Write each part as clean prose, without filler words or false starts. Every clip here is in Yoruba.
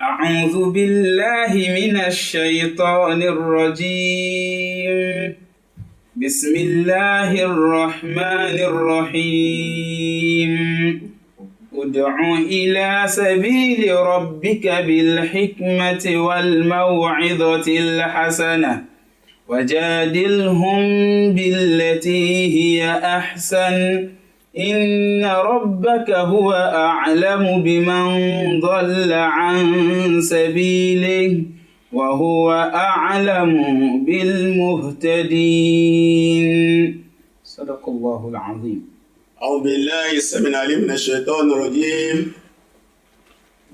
أعوذ بالله من الشيطان الرجيم. بسم الله الرحمن الرحيم. ادع إلى سبيل ربك بالحكمة والموعظة الحسنة وجادلهم بالتي هي أحسن إن ربك هو أعلم بمن ضل عن سبيله وهو أعلم بالمهتدين. صدق الله العظيم. أعوذ بالله السميع العليم من الشيطان الرجيم.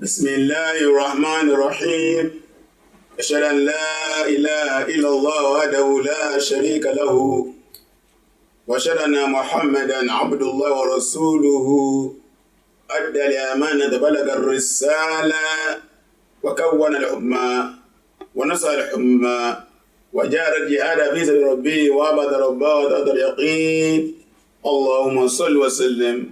بسم الله الرحمن الرحيم. أشهد أن لا إله إلا الله وحده لا شريك له وأشهد أن محمدا عبد الله ورسوله أدى الأمانة بلغ الرسالة وكون الأمة ونصر الأمة وجاهد الجهاد في سبيل ربه وعبد ربه وتأتى اليقين. اللهم صل وسلم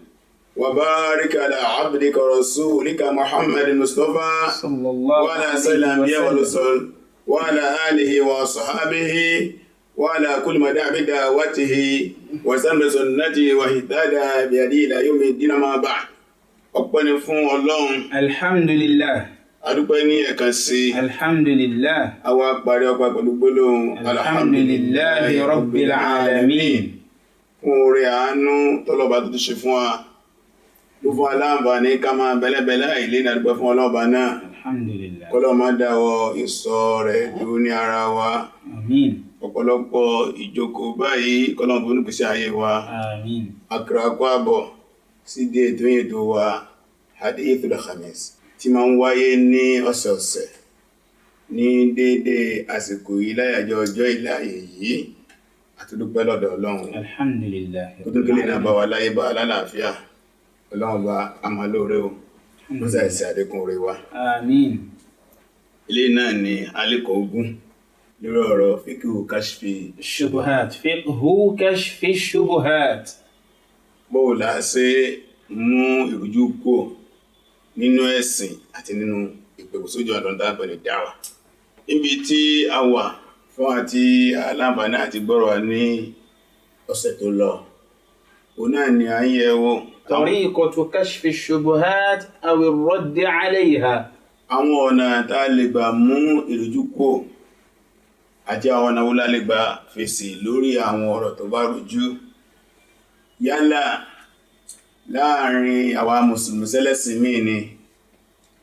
وبارك على عبدك ورسولك محمد المصطفى صلى الله وعلى عليه سيدنا الأنبياء وسلم. والرسل وعلى آله وصحبه وعلى كل من دعا بدعوته وسن بسنته واهتدى بهديه إلى يوم الدين ما بعد. ọpẹ́ ni fún Ọlọ́run. Alhamdulillah. adúpẹ́ ní ẹ̀kan sí. Alhamdulillah. àwa parí ọpẹ́ pẹ̀lú gbólóhùn Alhamdulillahi Rabbil Alamin. fún oore àánú tọ́lọ́ba tó ti ṣe fún wa ló fún aláǹfààní ká máa bẹ́lẹ́bẹ́lẹ́ àìlé ní àdúpẹ́ fún ọlọ́ba náà. Alhamdulillah. kọ́lọ́ máa dáwọ́ ìsọ rẹ̀ dúró ní ara wa. Amin. ọ̀pọ̀lọpọ̀ ìjókòó báyìí kọ́lọ́ fún onípèsè ayé wa. Amin. akírakú àbọ̀ sí dé ètò wa Hadithul Khamis tí máa ń wáyé ní ọ̀sẹ̀ọ̀sẹ̀ ní déédéé àsìkò yìí láyàjọ́ ọjọ́ ìláyè yìí àtúndúpẹ́ lọ́dọ̀ Ọlọ́run. Alhamdulillah. ó tún kílè náà bá wa láyé bá alálàáfíà Ọlọ́run bá amálóore o ó sàìsí àdékùn rẹ̀ wa. Amin. ilé náà ni alẹ́kọ̀ọ́ ogun lórí ọ̀rọ̀ fíkìhù kashfi Shubuhat. Fiqhu kashfi shubuhat. bóò la ṣe mú ìrújú kò nínú ẹ̀sìn àti nínú ìpèkùsójú àdọ́ndà pẹ̀lú dáwà. níbi tí a wà fún àti aláǹfààní àti gbọ́rọ̀ ní ọ̀sẹ̀ tó lọ òun náà ni à ń yẹ̀ wò Tariqatu kashfi shubuhat aw ar-radd 'alayha. àwọn ọ̀nà tá a lè gbà mú ìrújú kò àti àwọn ọ̀nà wo la lè gbà fèsì lórí àwọn ọ̀rọ̀ tó bá rújú yálà láàrin àwa mùsùlùmí sẹ́lẹ̀sìn míì ni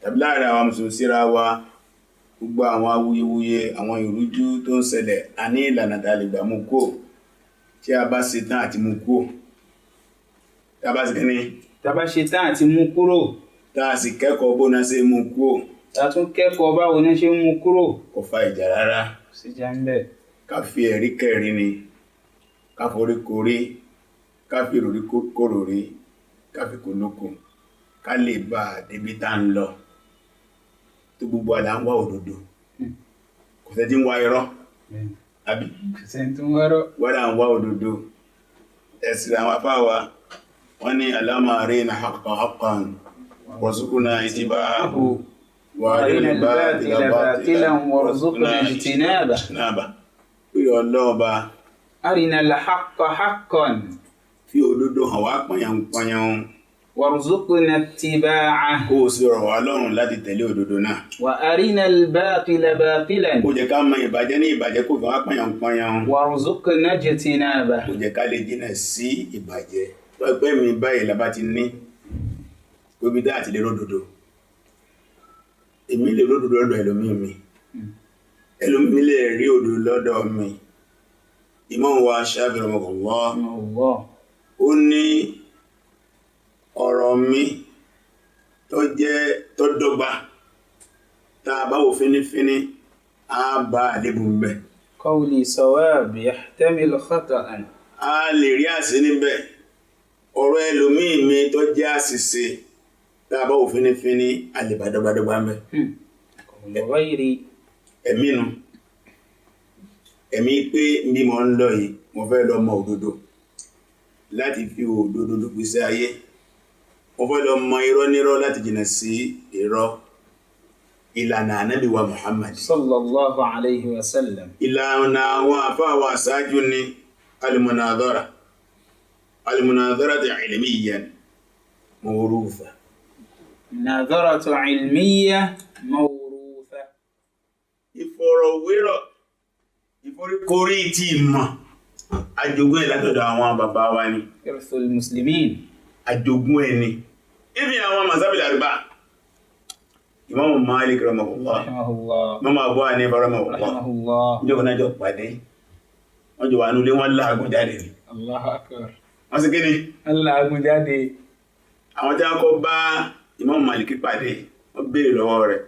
tàbí láàrin àwa mùsùlùmí síra wa. gbogbo àwọn awuyewuye àwọn ìrújú tó ń ṣẹlẹ̀ a ní ìlànà tá a lè gbà mú kó tí a bá ṣe tán àti mú kó tá a bá ṣe kíní Tá bá ṣe tán àti mú kúrò, tá a sì kẹ́kọ̀ọ́ bó náà ṣe mú kó tá tún kẹ́kọ̀ọ́ báwo ni ṣe ń mú kúrò. kò fa ìjà rárá. Sí jàmbẹ́. ká fi ẹ̀rí kẹrin ni ká forí korí ká fi ròrí kóròrí ká fi kòlókò ká lè bá a débi tá ń lọ tó gbogbo àlà ń wá òdodo kò sẹ́ tí ń wá irọ́ àbí Kìsẹ̀ tó ń wárọ̀. wọ́n ń wá òdodo. ẹ̀sìn àwọn afáwa wọ́n ní Allahumma arina haqqan haqqan warzuqna ittiba'ahu wa arina al-batila batilan warzuqna ijtinaba. pé ọlọ́ọ̀ba Arina al-haqqa haqqan fi òdodo hàn wá pọnyanpọnyan warzuqna ittiba'ah. kó o sì rọ̀ wá lọ́rùn láti tẹ̀lé òdodo náà. Wa arina al-batila batilan kó jẹ́ ká mọ ìbàjẹ́ ní ìbàjẹ́ kó fi wá pọnyanpọnyan. warzuqna ijtinaba. kó jẹ́ ká lè jìnà sí ìbàjẹ́. pẹ́pẹ́ mi báyìí la bá ti ní gbóbi dá àti lè ródòdó. èmi lè ródòdó lọ́dọ̀ ẹlòmíì mi ẹlòmíì lè rí òdodo lọ́dọ̀ mi. Imam wa Shafi'i rahimahullah Allah. ó ní ọ̀rọ̀ mi tó dọ́gba tá a bá wò fínífíní á bá àlébù mbẹ̀. Qawli sawab yahtamil khata'an. a lè rí àṣì níbẹ̀. ọ̀rọ̀ ẹlòmíì mi tó jẹ́ àṣìṣe tá a bá wò fínífíní a lè bá dọ́gbadọ́gba mbẹ̀. Qawli ghayri. ẹ̀mí nu ẹ̀mí pé bí mo ń lọ yìí mo fẹ́ lọ mọ òdodo láti fi òdodo lògbèsè ayé. mo fẹ́ lọ mọ irọ́ nírọ́ láti jìnà sí irọ́. ìlànà ànábì wa Muhammad sallallahu alayhi wa sallam. ìlànà àwọn àfáàwà sáájú ní al-munadharatu ilmiyyan mawrutha munadharatu ilmiyya mawrutha. ìfọ̀rọ̀wérọ̀ ìforíkorí tí ìmọ̀ àjogún ẹ̀ látọ̀dọ̀ àwọn bàbá wa ni irthul muslimin. àjogún ẹ̀ ni ibi àwọn mazhabil arba Imam Malik rahimahullah rahimahullah. Imam Abu Hanifa rahimahullah rahimahullah. níjọ́ náà jọ pàdé wọ́n jọ wà nílé wọ́n láàgùn jáde ni Allahu akbar. wọ́n sì kíni aláàgùn jáde. àwọn tí wọ́n kọ́ bá Imam Malik pàdé wọ́n béèrè lọ́wọ́ rẹ̀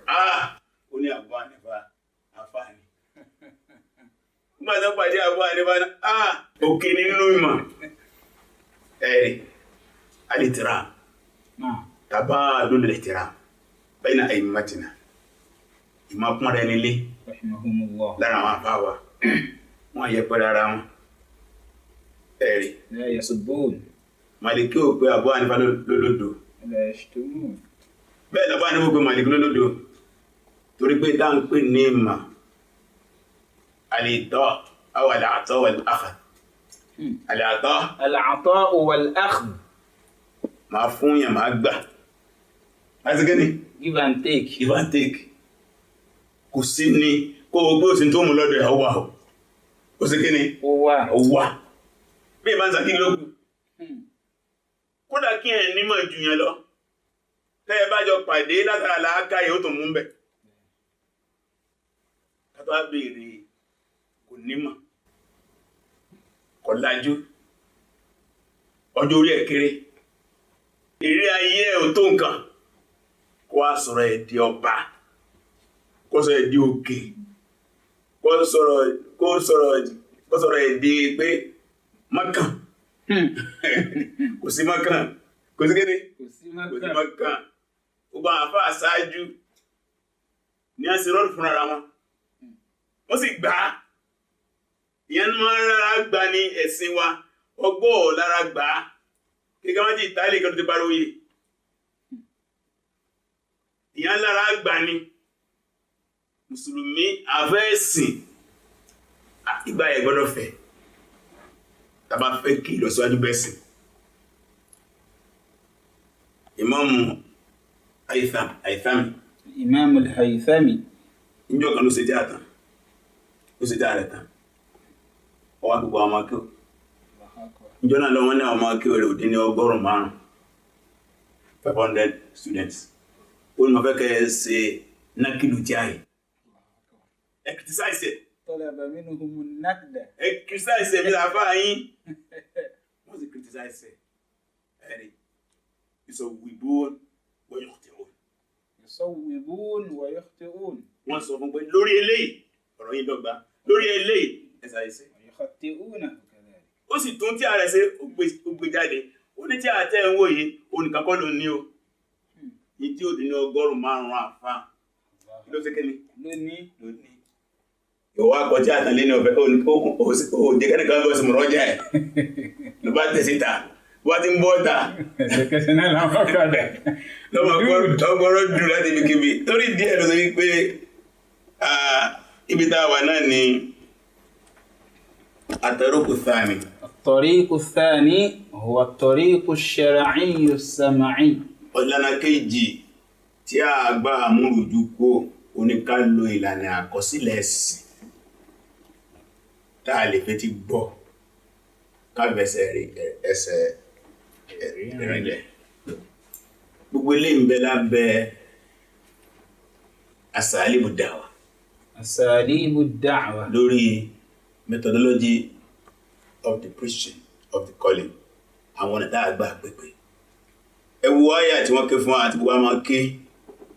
ó ní Abu Hanifa àfáàní nígbà tó pàdé Abu Hanifa òkè nínú ìmọ̀ ẹ̀rí al-ihtiram tabadul ihtiram bayna a'immatina ìmọ̀ pọ́n rẹ̀ nílé rahimahumullah. lára àwọn àfáwà wọ́n yẹ pẹ̀lú ara wọn ẹ̀rí la yasubbun. Màlìkí ò pé Abu Hanifa lólódò la yashtumun. bẹ́ẹ̀ lọ́bá ní gbogbo Màlìkí lólódò torí pé dá ń pè ní ìmọ̀ al-i'ta' aw al-'ata' wal-akhd al-'ata' al-'ata'u wal-akhdh. máa fún yàn máa gbà láti gẹ́ni give and take. give and take kò sí ní kó o gbé òsìn tó mú lọ́dọ̀ ẹ̀ ọwà ó sì kí ni ó wà. ọwà bí ìbá ń sàkí lókù kódà kí ẹ̀ nímọ̀ jù yẹn lọ tẹ́ ẹ bá jọ pàdé látara làákàyè ó tó mú bẹ̀ kátó á béèrè kò nímọ̀ kò lájú ọjọ́ orí ẹ̀ kéré èrè ayé ẹ̀ ò tó nǹkan kó a sọ̀rọ̀ ẹ̀ di ọba kó sọ̀rọ̀ ẹ̀ di òkè kó sọ̀rọ̀ ẹ̀ di pé mọ́kàn kò sí mọ́kàn kò sí kéde kò sí mọ́kàn gbogbo àwọn àfáà ṣáájú ní a sì rọ́ọ̀dù fúnra wọn wọ́n sì gbà á ìyẹn máa ń rárá gbà ní ẹ̀sìn wa ọgbọ́ lára gbà á kíkà wọ́n ti ìtàlẹ̀ kan tó ti parí oyè ìyẹn lára gbà ní mùsùlùmí àfẹ́ẹ̀sìn ìgbà ẹ̀ gbọ́dọ̀ fẹ́ tàbá fẹ́ kí ìlọsíwájú bẹ́sìn. Imam Haythami Imam al-Haythami níjọ́ kan ló ṣe jáà rẹ̀ tán ọwá gbogbo àwọn akéwò níjọ́ náà lọ́wọ́ ní àwọn akéwò rẹ̀ òdí ní 105 students ó ní wọ́n fẹ́ kẹ́ ṣe nákìlù jáì ẹ criticize ẹ̀ talaba minhum an-naqda. ẹ criticize ẹ̀ bí láfá yín wọ́n sì criticize ẹ̀ ẹ̀rí yusawwibun wa yukhti'un yusawwibun wa yukhti'un. wọ́n sọ fún pé lórí eléyìí ọ̀rọ̀ yìí dọ́gba lórí eléyìí ẹ̀sà ìṣẹ́ wa yukhti'una kadhalik. ó sì tún tí a rẹ̀ ṣe ó gbé jáde ó ní tí a tẹ́ ń wò yìí onìkan kọ́ ló ní o yìí tí ò dín ní 105 àfá ló ṣe kéde lónìí. ìwọ akọ̀tí àtàlẹ́ ní ọ̀fẹ́ òjẹ́kẹ́nìkan bọ́ sí mọ̀rọ́jà ẹ̀ ló bá tẹ̀ síta wọ́n ti ń bọ́ ta ẹ̀kẹ́sẹ̀ náà làwọn kọ́dẹ̀. lọ́gbọ́rọ̀ jù láti ibi kíbi torí díẹ̀ ló sọ wípé ibi tá a wà náà ni at-tariqu thani. الطريق الثاني هو الطريق الشرعي السمعي. ọ̀lànà kejì tí a gbà múrùjú kó oníkálò ìlànà àkọsílẹ̀ ẹ̀sìn tá a lè fẹ́ ti gbọ́ kábẹ̀ẹ́sẹ̀ ẹsẹ̀ ìrìnlẹ̀ gbogbo ilé ń bẹ lábẹ́ asalibu da'wa asalibu da'wa lórí methodology of the preaching of the calling àwọn ọ̀nà tá a gbà pépè ẹwú àyà tí wọ́n ké fún àti gbogbo àmọ́ ké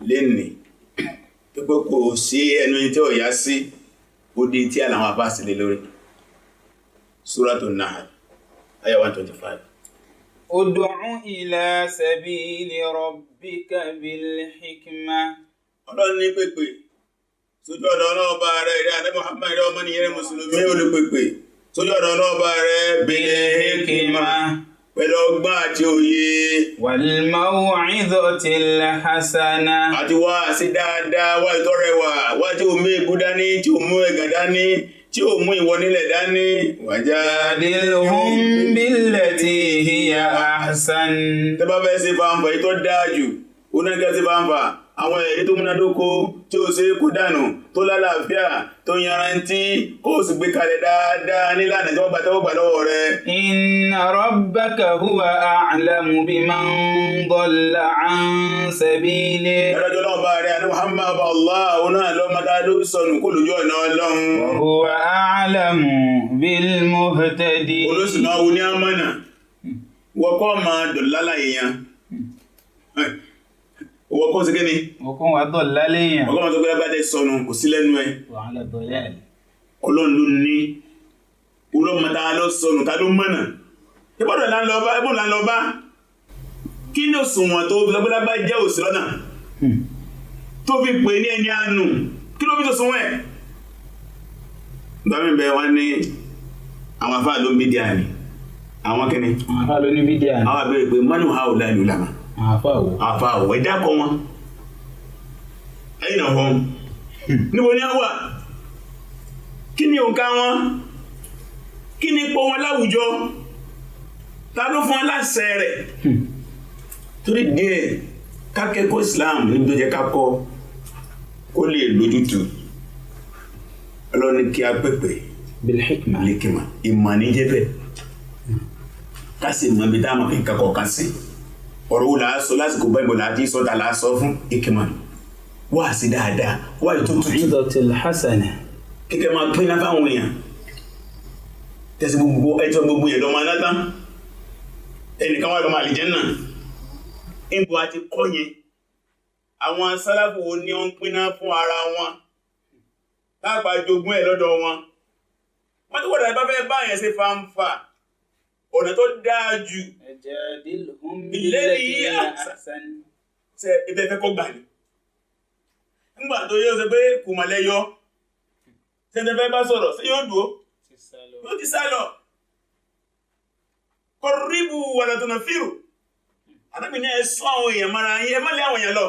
lẹ́nìí pípẹ́ kò sí ẹnu tí ó yá sí ó di tí àwọn àbá sílé lórí Suratun Nahl àyà 125. ud'u ila sabili rabbika bil hikma. Ọlọ́run ní pèpè sójú ọ̀nà ọlọ́ọ̀bá rẹ̀ ìrẹ́ àdẹ́ Muhammad ìrẹ́ ọmọ nìyẹn mùsùlùmí olùpèpè sójú ọ̀nà ọlọ́ọ̀bá rẹ̀ bil hikma pẹ̀lú ọgbọ́n àti òye والموعظة الحسنة àti wá sí dáadáa wá tó rẹwà wá tí ó mú èébú dání tí ó mú ẹ̀gàn dání tí ó mú ìwọ nílẹ̀ dání وجادلهم بالتي هي أحسن. tẹ́ bá fẹ́ sí fàǹfà èyí tó dáa jù oníkẹ́ sí fàǹfà àwọn èyí tó múnádóko tí ó ṣe kó dànù tó lálàáfíà tó yanrantí kó sì gbé kalẹ̀ dáadáa nílànà tí wọ́n gbà lọ́wọ́ rẹ̀. إن ربك هو أعلم بمن ضل عن سبيله ẹ̀rọjọ́ náà bá rẹ̀ àní Muhammad bá Allah òun náà lọ mọ́ta ló sọnù kó lójú ọ̀nà Ọlọ́run. وهو أعلم بالمهتدين. olóṣùnà wo ní àmọ́nà wọ́kọ́ máa dọ̀lálà èèyàn wọ́kọ́ sí kí ni وكن وضل ليا wọ́kọ́ máa tó gbẹ́gbẹ́ tẹ́ sọnù kò sí lẹ́nu ẹ̀ وعلى الضلال. Ọlọ́run ló ní olómọta ló sọnù ta ló mọ́nà ìbọ̀dọ̀ là ń lọ bá kí ní òṣùwọ̀n tó gbẹ́gbẹ́ jẹ́ òsì lọ́nà tó fi pè ní ẹni àánú kí ló fi tó súnwọ́ ẹ̀ gbámi bẹ̀ wá ní àwọn afá ló ń bí díà ní àwọn kẹ́ni àfáà ló ní fídíà ní àwọn àbẹ̀rẹ̀ pé manu ha ò láìlú lámà àfá ò ẹ̀dá kọ wọn ẹ̀yìn náà wọn níbo ní àwà kí ni òǹkà wọn kí ni ipò wọn láwùjọ ta ló fún aláṣẹ rẹ̀ torí díẹ̀ kákẹ́kọ̀ọ́ Islam ní tó jẹ́ kákọ́ kó lè lójútù ọlọ́ni kí a pẹ̀pẹ̀ bilhikma líkìmà ìmọ̀ ní jẹ́bẹ̀ kásì mọ̀ bí dáàmà kí kakọ̀ kan sí ọ̀rọ̀ wò láàásọ lásìkò báyìí láti sọ́ta láàásọ fún ìkìmà wà sí dáadáa wà ètò tuntun ìdọ̀tìl hasana kíkẹ́ máa pín náà fáwọn èèyàn tẹ́sí gbogbo ẹjọ́ gbogbo èèyàn lọ́mọ aláta ẹnìkan wà lọ́mọ àlìjẹ́nnà ìbò àti kọ́yẹ àwọn sálàfù wo ni wọ́n pín náà fún ara wọn láàpá jogún ẹ̀ lọ́dọ̀ wọn wọ́n tó wọ́n bá fẹ́ báyẹn ṣe fàǹfà ọ̀nà tó dáa jù ìlérí àṣàn ṣe ibẹ̀ fẹ́ kọ́ gbà ní nígbà tó yóò ṣe pé kò mọ̀ lẹ́yọ ṣẹ́ntẹ́ fẹ́ bá sọ̀rọ̀ sí yóò dúó yóò ti sálọ kọrìbù wàlá tó na fíìrù àtàbí ní ẹ̀sọ́ àwọn èèyàn mara yí ẹ má lé àwọn èèyàn lọ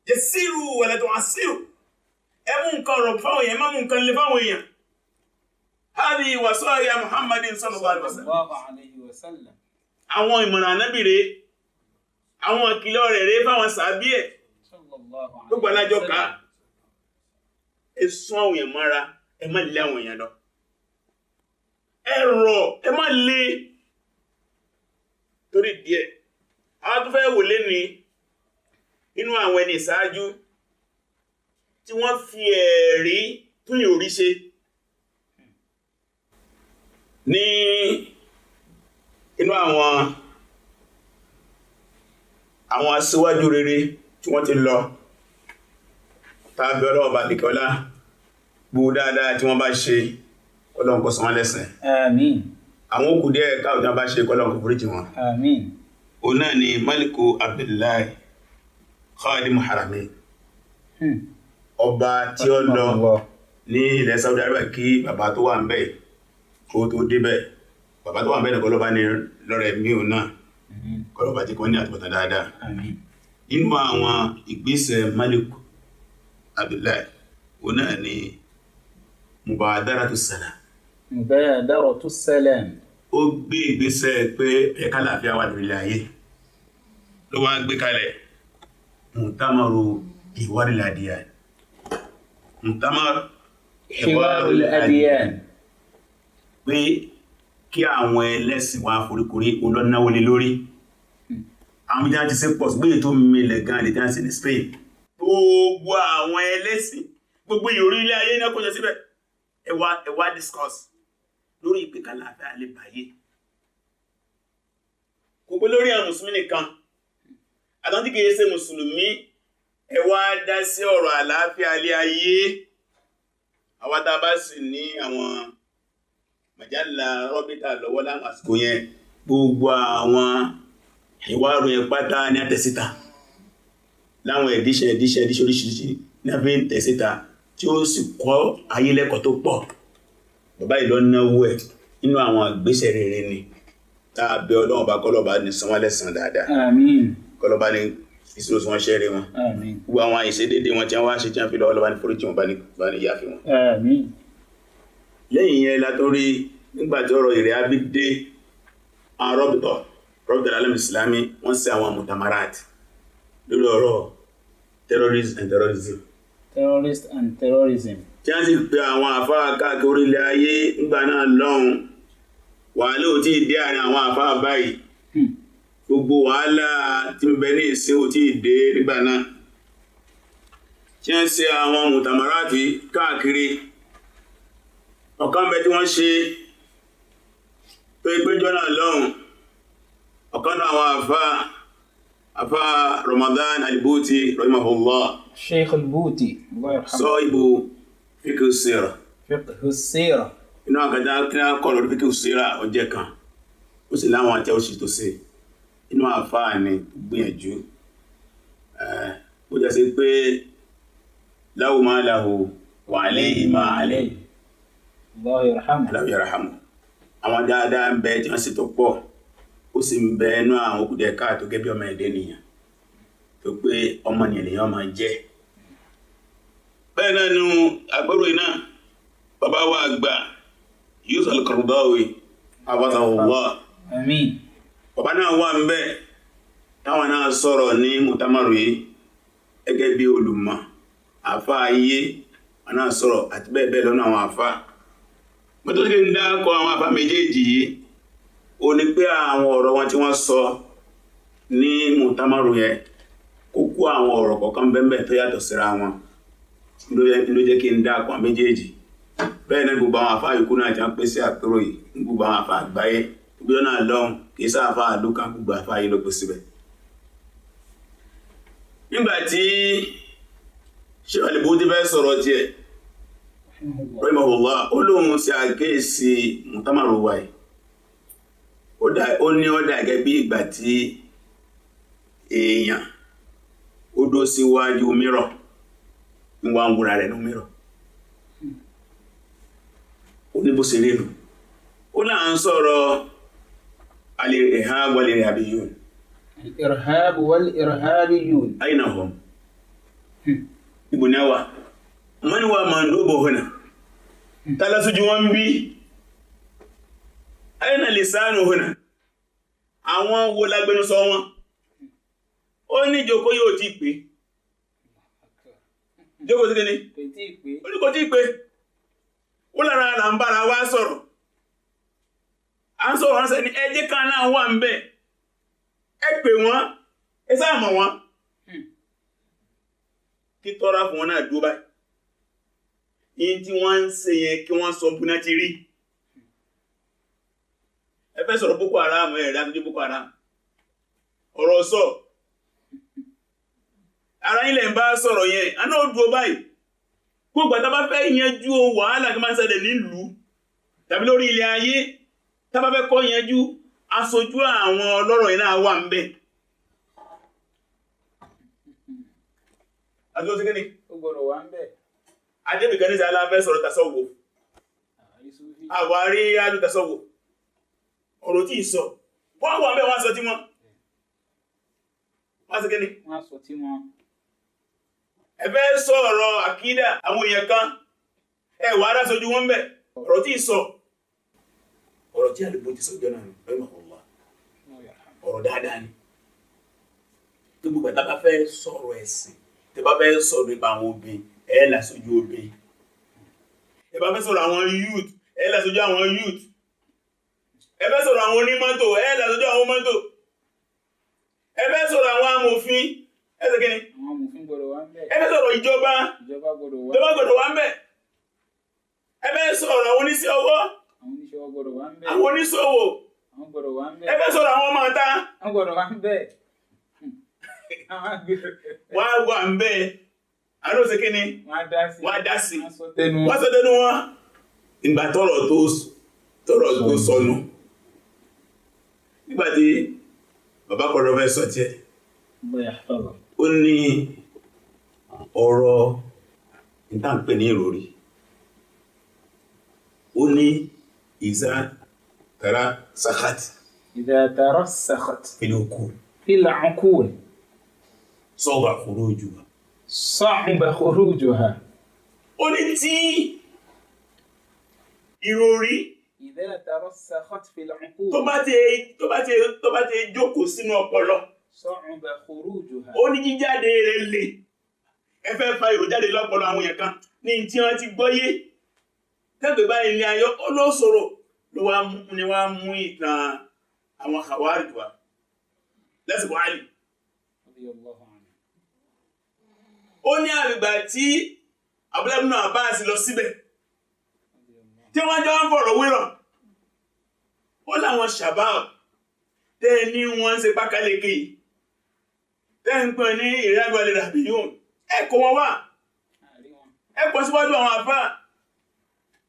yẹ síìrù wàlá tó wà síìrù ẹ mú nǹkan rọ̀ fáwọn èèyàn má mú nǹkan lè fáwọn èèyàn hadi wasaya Muhammadin sallallahu alaihi wasallam àwọn ìmọ̀ràn Ànábì rẹ̀ àwọn ìkìlọ̀ rẹ̀ rẹ̀ fáwọn sàábí ẹ̀ gbogbo alájọ́ ká ẹ̀sọ́ àwọn èèyàn mara ẹ má lé àwọn èèyàn lọ ẹ̀rọ ẹ má lé torí díẹ̀ àwọn tó fẹ́ wò lé ní inú àwọn ẹni ìsáájú tí wọ́n fi ẹ̀rí tún yóò rí ṣe ní inú àwọn aṣíwájú rere tí wọ́n ti lọ tàbí ọlọ́ọ̀bá nìkọ́lá gbogbo dáadáa tí wọ́n bá ṣe Ọlọ́run kó san wọ́n lẹ́san. Àmín. Àwọn òkú díẹ̀ káwọn tán bá ṣe Ọlọ́run kó foríjì wọn. Àmín. O náà ni Maliku Abdullahi Khadimu Haramain. Ọba tí ó lọ ní ilẹ̀ Saudi Arabia kí bàbá tó wà ń bẹ̀ kó tó débẹ̀. Bàbá tó wà ń bẹ̀ nìkan ló bá ní lọ́rẹ̀ mí ò náà. Kọlọ́bà tí kò ní àtúbọ̀tán dáadáa. Àmín. Nínú àwọn ìgbésẹ̀ Maliku Abdullahi, o náà ni Mubadaratu Salam. Mubadaratu Salam. Ó gbé ìgbésẹ̀ pé ẹ̀ka àlàáfíà wà lórí ayé. Ló wá gbé kalẹ̀ Mu'tamaru Hiwaril Adiyan. Mu'tamaru Hiwaril Adiyan. Pé kí àwọn ẹlẹ́sìn wá foríkorí olónáwó lé lórí. Àwọn ìjá ti ṣe pọ̀ gbé tó mílẹ̀ gan lè dáńsì ní Spain. Gbogbo àwọn ẹlẹ́sìn, gbogbo ìyórí ilé ayé náà kó jẹ síbẹ̀. Ẹ wá discuss lórí ìpínkàlà àfẹ́ àlébàáyé. Kò pé lórí àwọn Mùsùlùmí nìkan, àtàntí kìí ṣe Mùsùlùmí, ẹ wá dá sí ọ̀rọ̀ àlàáfíà alẹ́ ayé. Àwátá bá sì ní àwọn màjálà rọ́bítà lọ́wọ́ láwọn àsìkò yẹn, gbogbo àwọn ìwárò yẹn pátá ní àtẹ̀síta. Láwọn edition oríṣiríṣi ní àfẹ́ tẹ̀síta tí ó sì kọ́ ayé lẹ́kọ̀ọ́ tó pọ̀. Bàbá ìlọ náwó ẹ̀ nínú àwọn ìgbésẹ̀ rere ni tàbí ọlọ́run bá kọ́lọ̀bá ní san wọ́n lẹ́san dáadáa آمين kọ́lọ̀bá ní ìṣòro wọn ṣẹ́rẹ̀ wọn آمين gbogbo àwọn ìṣedédé wọn tí wọ́n wá ṣe tí wọ́n fi lọ ọlọ́bá ní foríjì wọn bá ní yáfi wọn. آمين lẹ́yìn yẹn látorí nígbàtí ọ̀rọ̀ ìrẹ́ abídé rọ́bìtọ̀ alam islami wọ́n sí àwọn mutamarat lórí ọ̀rọ̀ terrorism and terrorism terrorist and terrorism tí wọ́n sì pe àwọn àfáà káàkiri orílẹ̀ ayé nígbà náà lọ́hùn wàhálà ò tí ì dé àárín àwọn àfáà báyìí gbogbo wàhálà tí ń bẹ ní ìsìn ò tí ì dé nígbà náà tí wọ́n ṣe àwọn mùtàmáràtì káàkiri ọ̀kan bẹ tí wọ́n ṣe tó ìpéjọ náà lọ́hùn ọ̀kan náà àwọn àfáà Ramadan Al-Bouti rahimahullah Sheikh Al-Bouti الله يرحمه sọ ìbò fíkì síra فقه السيرة inú àkàtà kí á kọ̀ lórí fíkì síra ọjẹ́ kan ó sì láwọn àti òṣì tó sí inú àfáà ni gbìyànjú ó jẹ́ sí pé lahu ma lahu wa alayhi ma alayhi الله يرحمه Allahu yarhamu àwọn dáadáa ń bẹ tí wọ́n sì tó pọ̀ ó sì ń bẹ inú àwọn òkúdẹ̀ káàtó gẹ́bí ọmọ ẹ̀dẹ́ nìyàn tó pé ọmọ ènìyàn máa jẹ́ bẹ́ẹ̀ náà nínú àgbẹ̀rò iná bàbá wa àgbà Yusuf al-Qaradawi abazawullah آمين bàbá náà wà ń bẹ táwọn náà sọ̀rọ̀ ní mutamaru yìí gẹ́gẹ́ bí olùmọ̀ àfá ayé wọn náà sọ̀rọ̀ àti bẹ́ẹ̀ bẹ́ẹ̀ lọ́nà àwọn àfá mọ́tò tí ń dákọ̀ àwọn àfá méjèèjì yìí ó ní pé àwọn ọ̀rọ̀ wọn tí wọ́n sọ ní mutamaru yẹn kókó àwọn ọ̀rọ̀ kọ̀ọ̀kan bẹ́ẹ̀ tó yàtọ̀ síra wọn ló jẹ́ kí n dákọ̀ àwọn méjèèjì bẹ́ẹ̀ náà gbogbo àwọn àfá yòókù náà ti wọ́n pèsè àpérò yìí gbogbo àwọn àfá àgbáyé gbogbo náà lọ́hùn kì í sáfà àdúkà gbogbo àfá yìí ló pè síbẹ̀ nígbàtí Sheikh Al-Bouti fẹ́ sọ̀rọ̀ tiẹ̀ rahimahullah ó lóhun sí àkéèsí mutamaru wáyé ó ní ọ̀dà gẹ́gẹ́ bí ìgbà tí èèyàn ó dó síwájú mírọ̀ níwá ń wúra rẹ̀ ní mírọ̀ ó ní bó ṣe rí nù ó náà ń sọ̀rọ̀ al-irhab wal-irhabiyyun الإرهاب والإرهابيون أين هم؟ ibùnáwà mọ́ni wà máa ń dóbò hùnà tàlásùjú wọn bí aina lisanu hùnà àwọn wo lágbẹnusọ wọn ó ní ìjòkó yóò tí pé jókòó sí kíní ó ní kò tí pé ó lára àlà ń bára wá sọ̀rọ̀ a ń sọ̀rọ̀ ránṣẹ́ ní ẹjẹ́ kan náà wà ń bẹ̀ ẹ pè wọ́n ẹ sáà mọ̀ wọ́n kí tọ́ra fún wọn náà dúró báyìí yìí tí wọ́n ń ṣe yẹn kí wọ́n sọ búná ti rí ẹ fẹ́ sọ̀rọ̀ Boko Haram ẹ̀rẹ́ àti Boko Haram ọ̀rọ̀ sọ ara ilẹ̀ ń bá sọ̀rọ̀ yẹn a náà dúró báyìí gbogbo àtàbá fẹ́ yanjú wàhálà kí máa ń ṣẹlẹ̀ nílùú tàbí lórí ilẹ̀ ayé tàbá fẹ́ kọ́ yanjú aṣojú àwọn ọlọ́rọ̀ yẹn náà wà ń bẹ̀ àti ó sí kíní ó gbọ́dọ̀ wà ń bẹ̀ adébìkan ní sí aláfẹ́ sọ̀rọ̀ tasọ́wò àwárí alú tasọ́wò ọ̀rọ̀ tí ìsọ wọ́n wà ń bẹ̀ wọ́n sọ tí wọ́n sí kíní wọ́n sọ tí wọ́n ẹ̀fẹ́ sọ̀rọ̀ àkídà àwọn èèyàn kan ẹwà ará sojú wọn bẹ̀ ọ̀rọ̀ tí ìsọ ọ̀rọ̀ tí Al-Bouti sọ jọ náà ọ̀rọ̀ dáadáa ni tí gbogbo ẹ̀ta bá fẹ́ sọ̀rọ̀ ẹ̀sìn tí bá fẹ́ sọ̀rọ̀ nípa àwọn obìnrin ẹ̀ lásójú obìnrin ẹ bá fẹ́ sọ̀rọ̀ àwọn youth ẹ̀ lásójú àwọn youth ẹ fẹ́ sọ̀rọ̀ àwọn onímọ́tò ẹ̀ lásójú àwọn mọ́tò ẹ fẹ́ sọ̀rọ̀ àwọn amòfin ẹsẹ̀ kí ni àwọn amòfin gbọ́dọ̀ wà ń bẹ̀ ẹ fẹ́ sọ̀rọ̀ ìjọba gbọ́dọ̀ wà ń bẹ̀ ẹ fẹ́ sọ̀rọ̀ àwọn oníṣẹ́ ọwọ́ àwọn oníṣẹ́ ọwọ́ gbọ́dọ̀ wà ń bẹ̀ àwọn oníṣòwò àwọn gbọ́dọ̀ wà ń bẹ̀ ẹ fẹ́ sọ̀rọ̀ àwọn ọmọ ọ̀tá àwọn gbọ́dọ̀ wà ń bẹ̀ wà wà ń bẹ̀ àdóòsí kí ni wọ́n á dá sí wọ́n sọ tẹnu wọn ìgbà tọ́rọ̀ tó sọnù nígbàtí bàbá kọ̀rọ̀ fẹ́ sọ tí ẹ ó ní ọ̀rọ̀ ìtànpẹ̀ ní ìròrí ó ní ìzá tàrá sàkàtì إذا ترسخت في العقول في العقول صعب خروجها. صعب خروجها. ó ní tí ìròrí إذا ترسخت في العقول tó bá ti jókòó sínú ọpọlọ صعب خروجها. ó ní jíjáde rẹ̀ le. ẹ fẹ́ fa ìrò jáde lọ́pọlọ àwọn èèyàn kan ní tí wọ́n ti gbọ́yé tẹ́gbẹ̀ báyìí ní ayọ́ ó ló sọ̀rọ̀ ni wá mú ìtàn àwọn Khawarij wá lẹ́sìkò Àlì. ó ní àgbà tí Abdullah ibn Abbas lọ síbẹ̀ tí wọ́n jọ ń fọ̀rọ̀ wérọ̀ ó láwọn shabab tẹ́ ní wọ́n ń ṣe pákáleke tẹ́ ń pè ní ìrẹ́gbẹ̀lẹ̀ ràbíyùn ẹ̀kọ́ wọn wà ẹ̀kọ́ síwájú àwọn àfáà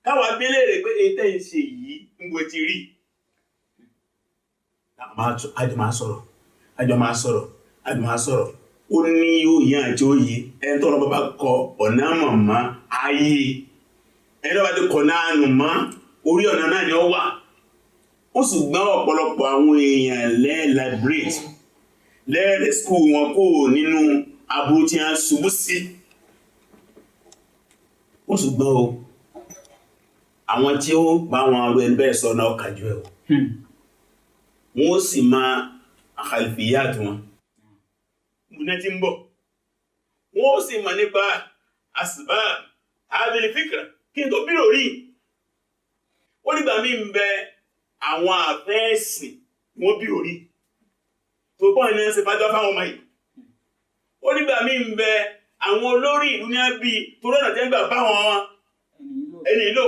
káwà gbélé rẹ̀ pé ètẹ́ ìṣe yìí ń gbò ti rí. àjọ máa sọ̀rọ̀ ó ní òye àti òye ẹni tọ́rọ bàbá kọ ọ̀nà mọ̀mọ́ ayé ẹni tọ́rọ bá ti kọ náà nù mọ́ orí ọ̀nà náà ni ó wà. ó sì gbọ́n ọ̀pọ̀lọpọ̀ àwọn èèyàn lẹ́ẹ̀láìbírèt lẹ́ẹ̀rẹ̀ skúù wọn kó nínú aburú tí a ṣubú sí. ó sì gbọ́n o àwọn tí ó bá wọn rú ẹni bẹ́ẹ̀ sọ náà kàjú ẹ̀ wọ́n sì máa àkàlìfìyàt wọn múná tí ń bọ̀ wọ́n sì máa nípa asbab hadhihi al-fikra kí n tó bírò rí. ó nígbà mí ń bẹ àwọn àfẹ́ẹ̀sìn wọ́n bírò rí tó bọ́ iná ṣe fájọ́ fáwọn ọmọ yìí. ó nígbà mí ń bẹ àwọn olórí ìlú ní àbí tó rọ̀nà tẹ́ gbà báwọn ẹni lò.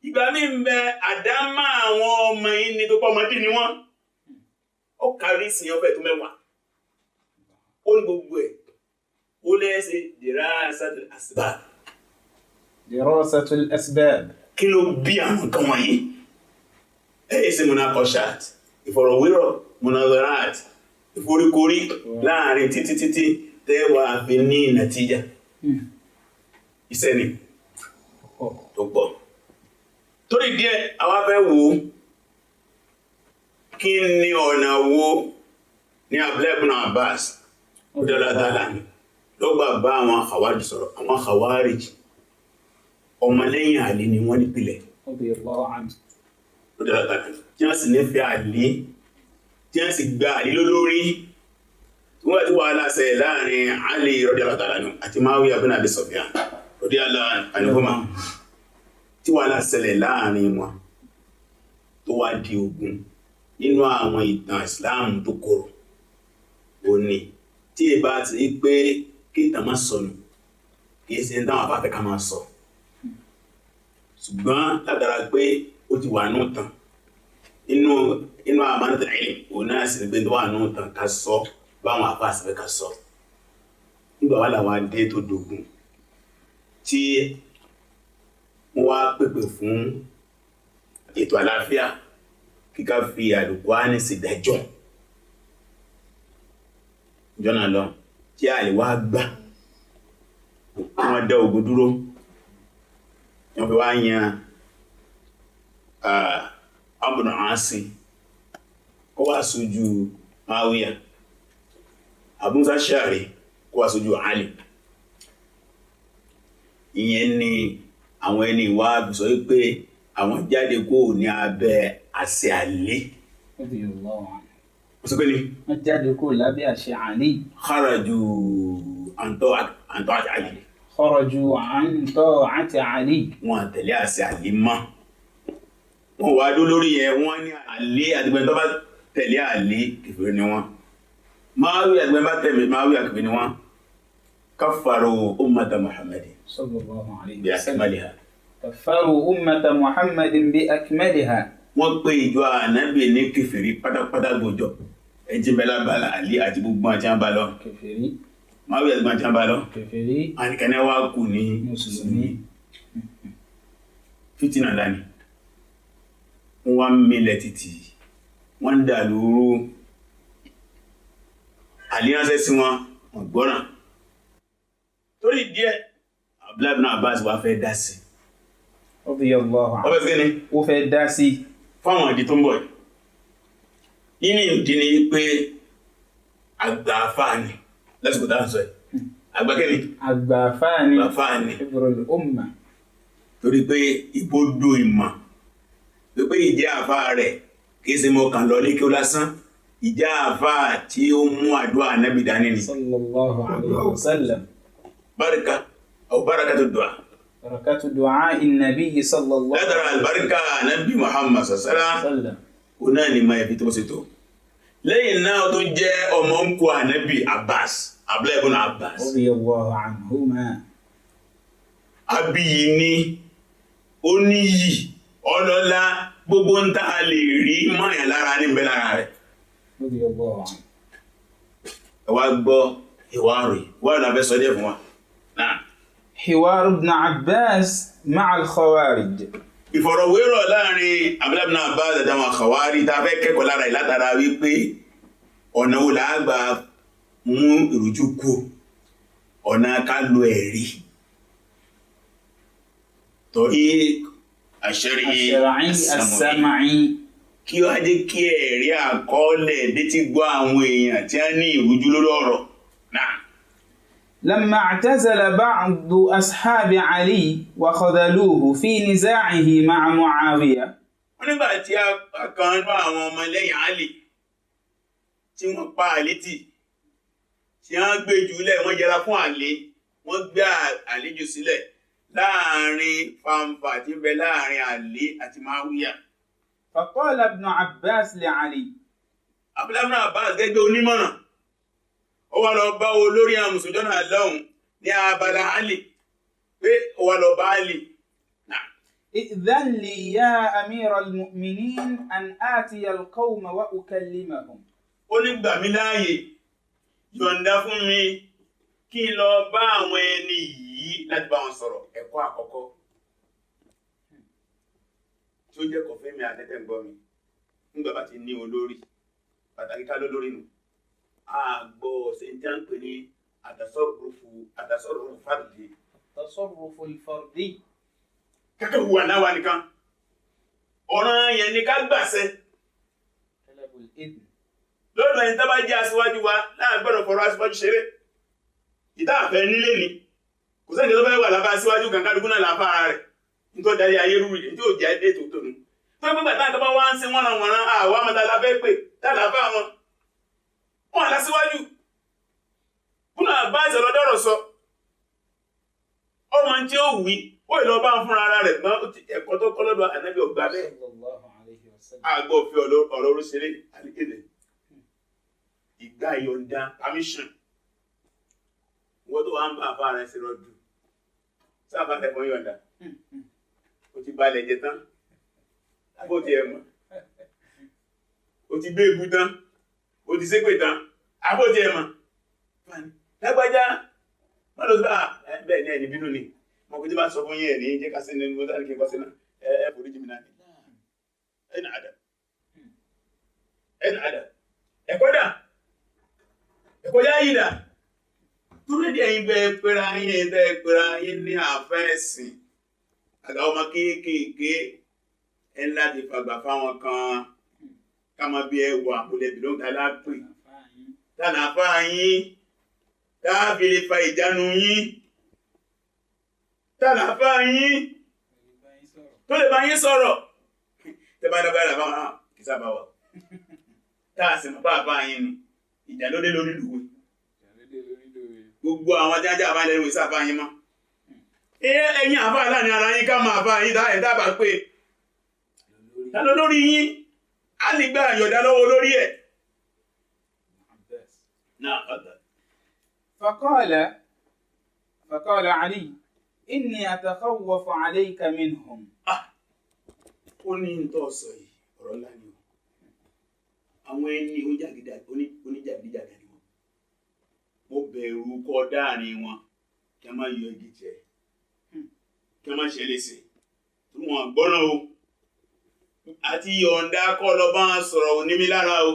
ìgbà mí ń bẹ àdámà àwọn ọmọ yìí ní tó pọ̀ ọmọdé ni wọ́n. ó kárí sí ọfẹ́ tó mẹ́wàá. ó ní gbogbo ẹ̀ ó lẹ́ẹ̀ṣẹ̀ dirasatul asbab. dirasatul asbab. kí ló bí àwọn kan wọ̀nyí? ẹ̀yẹ́ sí munakoshat ìfọ̀rọ̀wérọ̀ munazarat ìforíkorí láàrin títí tẹ́wà fi ní nàtíjà. iṣẹ́ ni tó pọ̀. torí díẹ̀ àwa fẹ́ wo kí ni ọ̀nà wo ní Abdullah ibn Abbas dáadáa ní ló gbà bá àwọn Khawarij sọ̀rọ̀. àwọn Khawarij ọmọlẹ́yìn Àlí ni wọ́n nípìlẹ̀ tí wọ́n sì nífẹ̀ẹ́ Àlí tí wọ́n sì gba Àlí lólórí wọ́n ti wà láṣẹ láàrin Àlí radiyallahu ta'ala anhu àti Muawiya ibn Abi Sufyan radiyallahu anhuma tí wà láṣẹlẹ̀ láàrin wọn tó wá di ogun nínú àwọn ìtàn Islam tó kòrò ó ní tí ẹ bá ti rí pé kí ìtàn máa sọnù kì í ṣe ń dáwọn afáfẹ́ ká máa sọ ṣùgbọ́n látara pé ó ti wà nù tàn inú àmánátà ilm òun náà sì gbé tó wà nù tàn ká sọ báwọn afáfẹ́ ká sọ. nígbà wà láwọn adé tó dogun tí wọ́n wá pèpè fún ètò àlàáfíà kíká fi Al-Qur'ani sí dájọ́ jọ́nà lọ tí Àlí wá gbà wọ́n dá ogun dúró wọ́n fi wá yan Amr ibn As kó wá sójú Muawiya, Abu Musa al-Ash'ari kó wá sójú Àlí. ìyẹn ni àwọn ẹni wá sọ pé àwọn jáde kó ní abẹ́ àṣẹ Àlí. Wọ́n sọ pé ní wọ́n jáde kó lábẹ́ àṣẹ Àlí. kharaju an ta'ati Àlí. kharaju an ta'ati Àlí. wọ́n tẹ̀lé àṣẹ Àlí mọ́. wọ́n wá dó lórí yẹn wọ́n ní Àlí àdìgbẹ́ tó bá tẹ̀lé Àlí kèfèrí ni wọ́n. Muawiya àdìgbẹ́ bá tẹ̀lé Muawiya kèfèrí ni wọ́n. kaffaru ummata Muhammadin sallallahu alayhi bi wa sallam. akmaliha. kaffaru ummata Muhammadin bi akmaliha. wọ́n pè ìjọ Ànábì ní kèfèrí pátápátá gbòjọ ẹjí bẹ́lá bala Àlí àti gbogbo àti àbá lọ kèfèrí. Muawiya àti gbogbo àti àbá lọ kèfèrí. àníkẹ́ni wá kù ní mùsùlùmí. fìtínà dání wọ́n wá mílẹ̀ títì wọ́n ń dà lóru. Àlí ránṣẹ́ sí wọn wọ́n gbọ́ràn. torí díẹ̀ Abdullah ibn Abbas wá fẹ́ dá sí radiyallahu anhu. ọbẹ̀ sí ni ó fẹ́ dá sí fáwọn ìdí tó ń bọ̀ yìí. nínú ìdí ni pé àgbà àfáàní lásìkò dáhùn sọ ẹ̀ àgbà kẹ́ni àgbà àfáàní àfáàní hibrul umma torí pé ibodò ìmọ̀ pé ìjẹ́ àfáà rẹ̀ kìí ṣe mọ́ kàn lọ ní kí ó lásán ìjẹ́ àfáà tí ó mú àdúrà Ànábì dání ni sallallahu alayhi wa sallam báraka aw barakatu du'a barakatu du'a in-nabi sallallahu látara albarka Ànábì Muhammad sallallahu alaihi wasallam ó náà ni máa fi tó ṣe tó lẹ́yìn náà tó jẹ́ ọmọ ń kó Ànábì Abbas Abdullahi ibn Abbas radiyallahu anhuma abiyi ni oníyì ọlọ́lá gbogbo ń tàà lè rí mọ́yàn lára níbẹ̀ lára rẹ̀ radiyallahu anhu ẹwà gbọ́ ìwárì wọ́n náà fẹ́ sọ díẹ̀ fún wa náà حوار ابن عباس مع الخوارج ìfọ̀rọ̀wérọ̀ láàrin Abdullahi ibn Abbas àtàwọn Khawari tá fẹ́ kẹ́kọ̀ọ́ lára ìlátara wípé ọ̀nà wo la gbà mú ìrújú kù ọ̀nà ká lo ẹ̀rí torí àṣẹ́rí السمعي kí ó ajé kí ẹ̀rí àkọọ́lẹ̀ dé ti gbọ́ àwọn èèyàn tí a ní ìrújú lórí ọ̀rọ̀ náà لما اعتزل بعض أصحاب علي وخذلوه في نزاعه مع معاوية wọ́n nígbà tí a kan nú àwọn ọmọ lẹ́yìn Àlì tí wọ́n pa Àlì tì tí wọ́n gbé jùlẹ̀ wọ́n yẹra fún Àlì wọ́n gbé Àlì jù sílẹ̀ láàrin fanfà tí ń bẹ láàrin Àlì àti Muawiya. فقال ابن عباس لعلي Abdullahi ibn Abbas gẹ́gẹ́ onímọ̀ràn ó wá lọ bá olórí àwọn mùsùlùmí jọ́nà lọ́hùn ní abala Àlì pé ó wá lọ bá Àlì náà ائذن لي يا أمير المؤمنين أن آتي القوم وأكلمهم ó ní gbà mí láàyè yọ̀ǹda fún mi kí n lọ bá àwọn ẹni yìí láti bá wọn sọ̀rọ̀ ẹ̀kọ́ àkọ́kọ́ tí ó jẹ́ kọ̀fẹ́ mi àtẹ́tẹ́ ń gbọ́ mi nígbà bá ti ní olórí pàtàkì ká lólórí nù àgbọ̀ ṣèǹtà ń pè ní àdásọ́rùfù fàdí التصرف الفردي kẹ́kẹ́ hùwà náà wà nìkan ọ̀ràn yẹn ni ká gbàṣẹ طلب الإذن lọ́dọ̀ ẹni tó bá jẹ́ aṣíwájú wa láàgbọ́dọ̀ fọ̀rọ̀ aṣíwájú ṣeré ìdáàfẹ́ nílé ni kò sẹ́ni tó fẹ́ wà lábá aṣíwájú gàǹkálùkù náà lábá ara rẹ̀ nítorí darí ayé rúrù yìí tí ó jẹ́ dé tó tónú tó gbígbà táwọn tó bá wá ń sin wọ́n àwọn àwọn amọ̀ta lábẹ́ pè tálàbá wọn wọn aláṣíwájú kúnà bá ìṣọ̀lọ́dọ̀rọ̀ sọ ọmọ tí ó wí ó ìlọ bá ń fúnra ara rẹ̀ gbọ́n ẹ̀kọ́ tó kọ́ lọ́dọ̀ Ànábì ọgbà bẹ́ẹ̀ صلى الله عليه وسلم àgbọ̀ fi ọ̀rọ̀ oríṣiríṣi àdíkéde ìgbà ìyọ̀ǹda permission wọ́n tó wá ń bá àfá rẹ̀ sí rọ́dù sáàbá tẹ̀kọ́ yọ̀ǹda ó ti balẹ̀ jẹ tán àbó ti ẹ̀mọ̀ ó ti gbé egun tán ó ti ṣépè tán àbó ti ẹ̀mọ̀ lágbájá wọ́n lọ sí bẹ́ẹ̀ ní ẹni bínú ni mo kò tí bá sọ fún yẹn ní jẹ́ ká sí ní mo sáré kí n kọ́ sí náà ẹ forí jì mí náà ẹ̀nà àdà ẹ̀kọ́ dà ẹ̀kọ́ yá yìí dà tó rédí ẹ̀yin bẹ́ẹ̀ pẹ́ra yín tẹ́ pẹ́ra yín ní àfẹ́ẹ̀sìn àgbà ọmọ kéékèèké ẹ̀ láti fàgbà fáwọn kan ká máa bí ẹwà olèbí ló ń ta lápè tànàfà yín káàbí lè fa ìjánu yín tànàfà yín tó lè bá yín sọ̀rọ̀ tẹ́ bá dábàá bá wọn kì í sábà wà táà sì mọ̀ bá yín ni ìjà ló dé lórí lùwẹ̀ gbogbo àwọn jájá àbá ilẹ̀ ìwé sáfà yín mọ́ ẹ̀yin àfà láàrin ara yín ká máa bá yín dábà pé ta ló lórí yín á lè gbà yọ̀dá lọ́wọ́ lórí ẹ̀ náà fàtà فقال علي إني أتخوف عليك منهم ó ní ń tọ́ sọ yìí ọ̀rọ̀ ńlá ni àwọn ẹni oníjàgídíjàgà ni wọ́n mo bẹ̀rù kọ́ dáàrin wọn kí a máa yọ igi jẹ kí a máa ṣe léṣe tí wọ́n gbọ́nà o àti yọ̀ǹda kọ́ lọ bá sọ̀rọ̀ ò ní mi lára o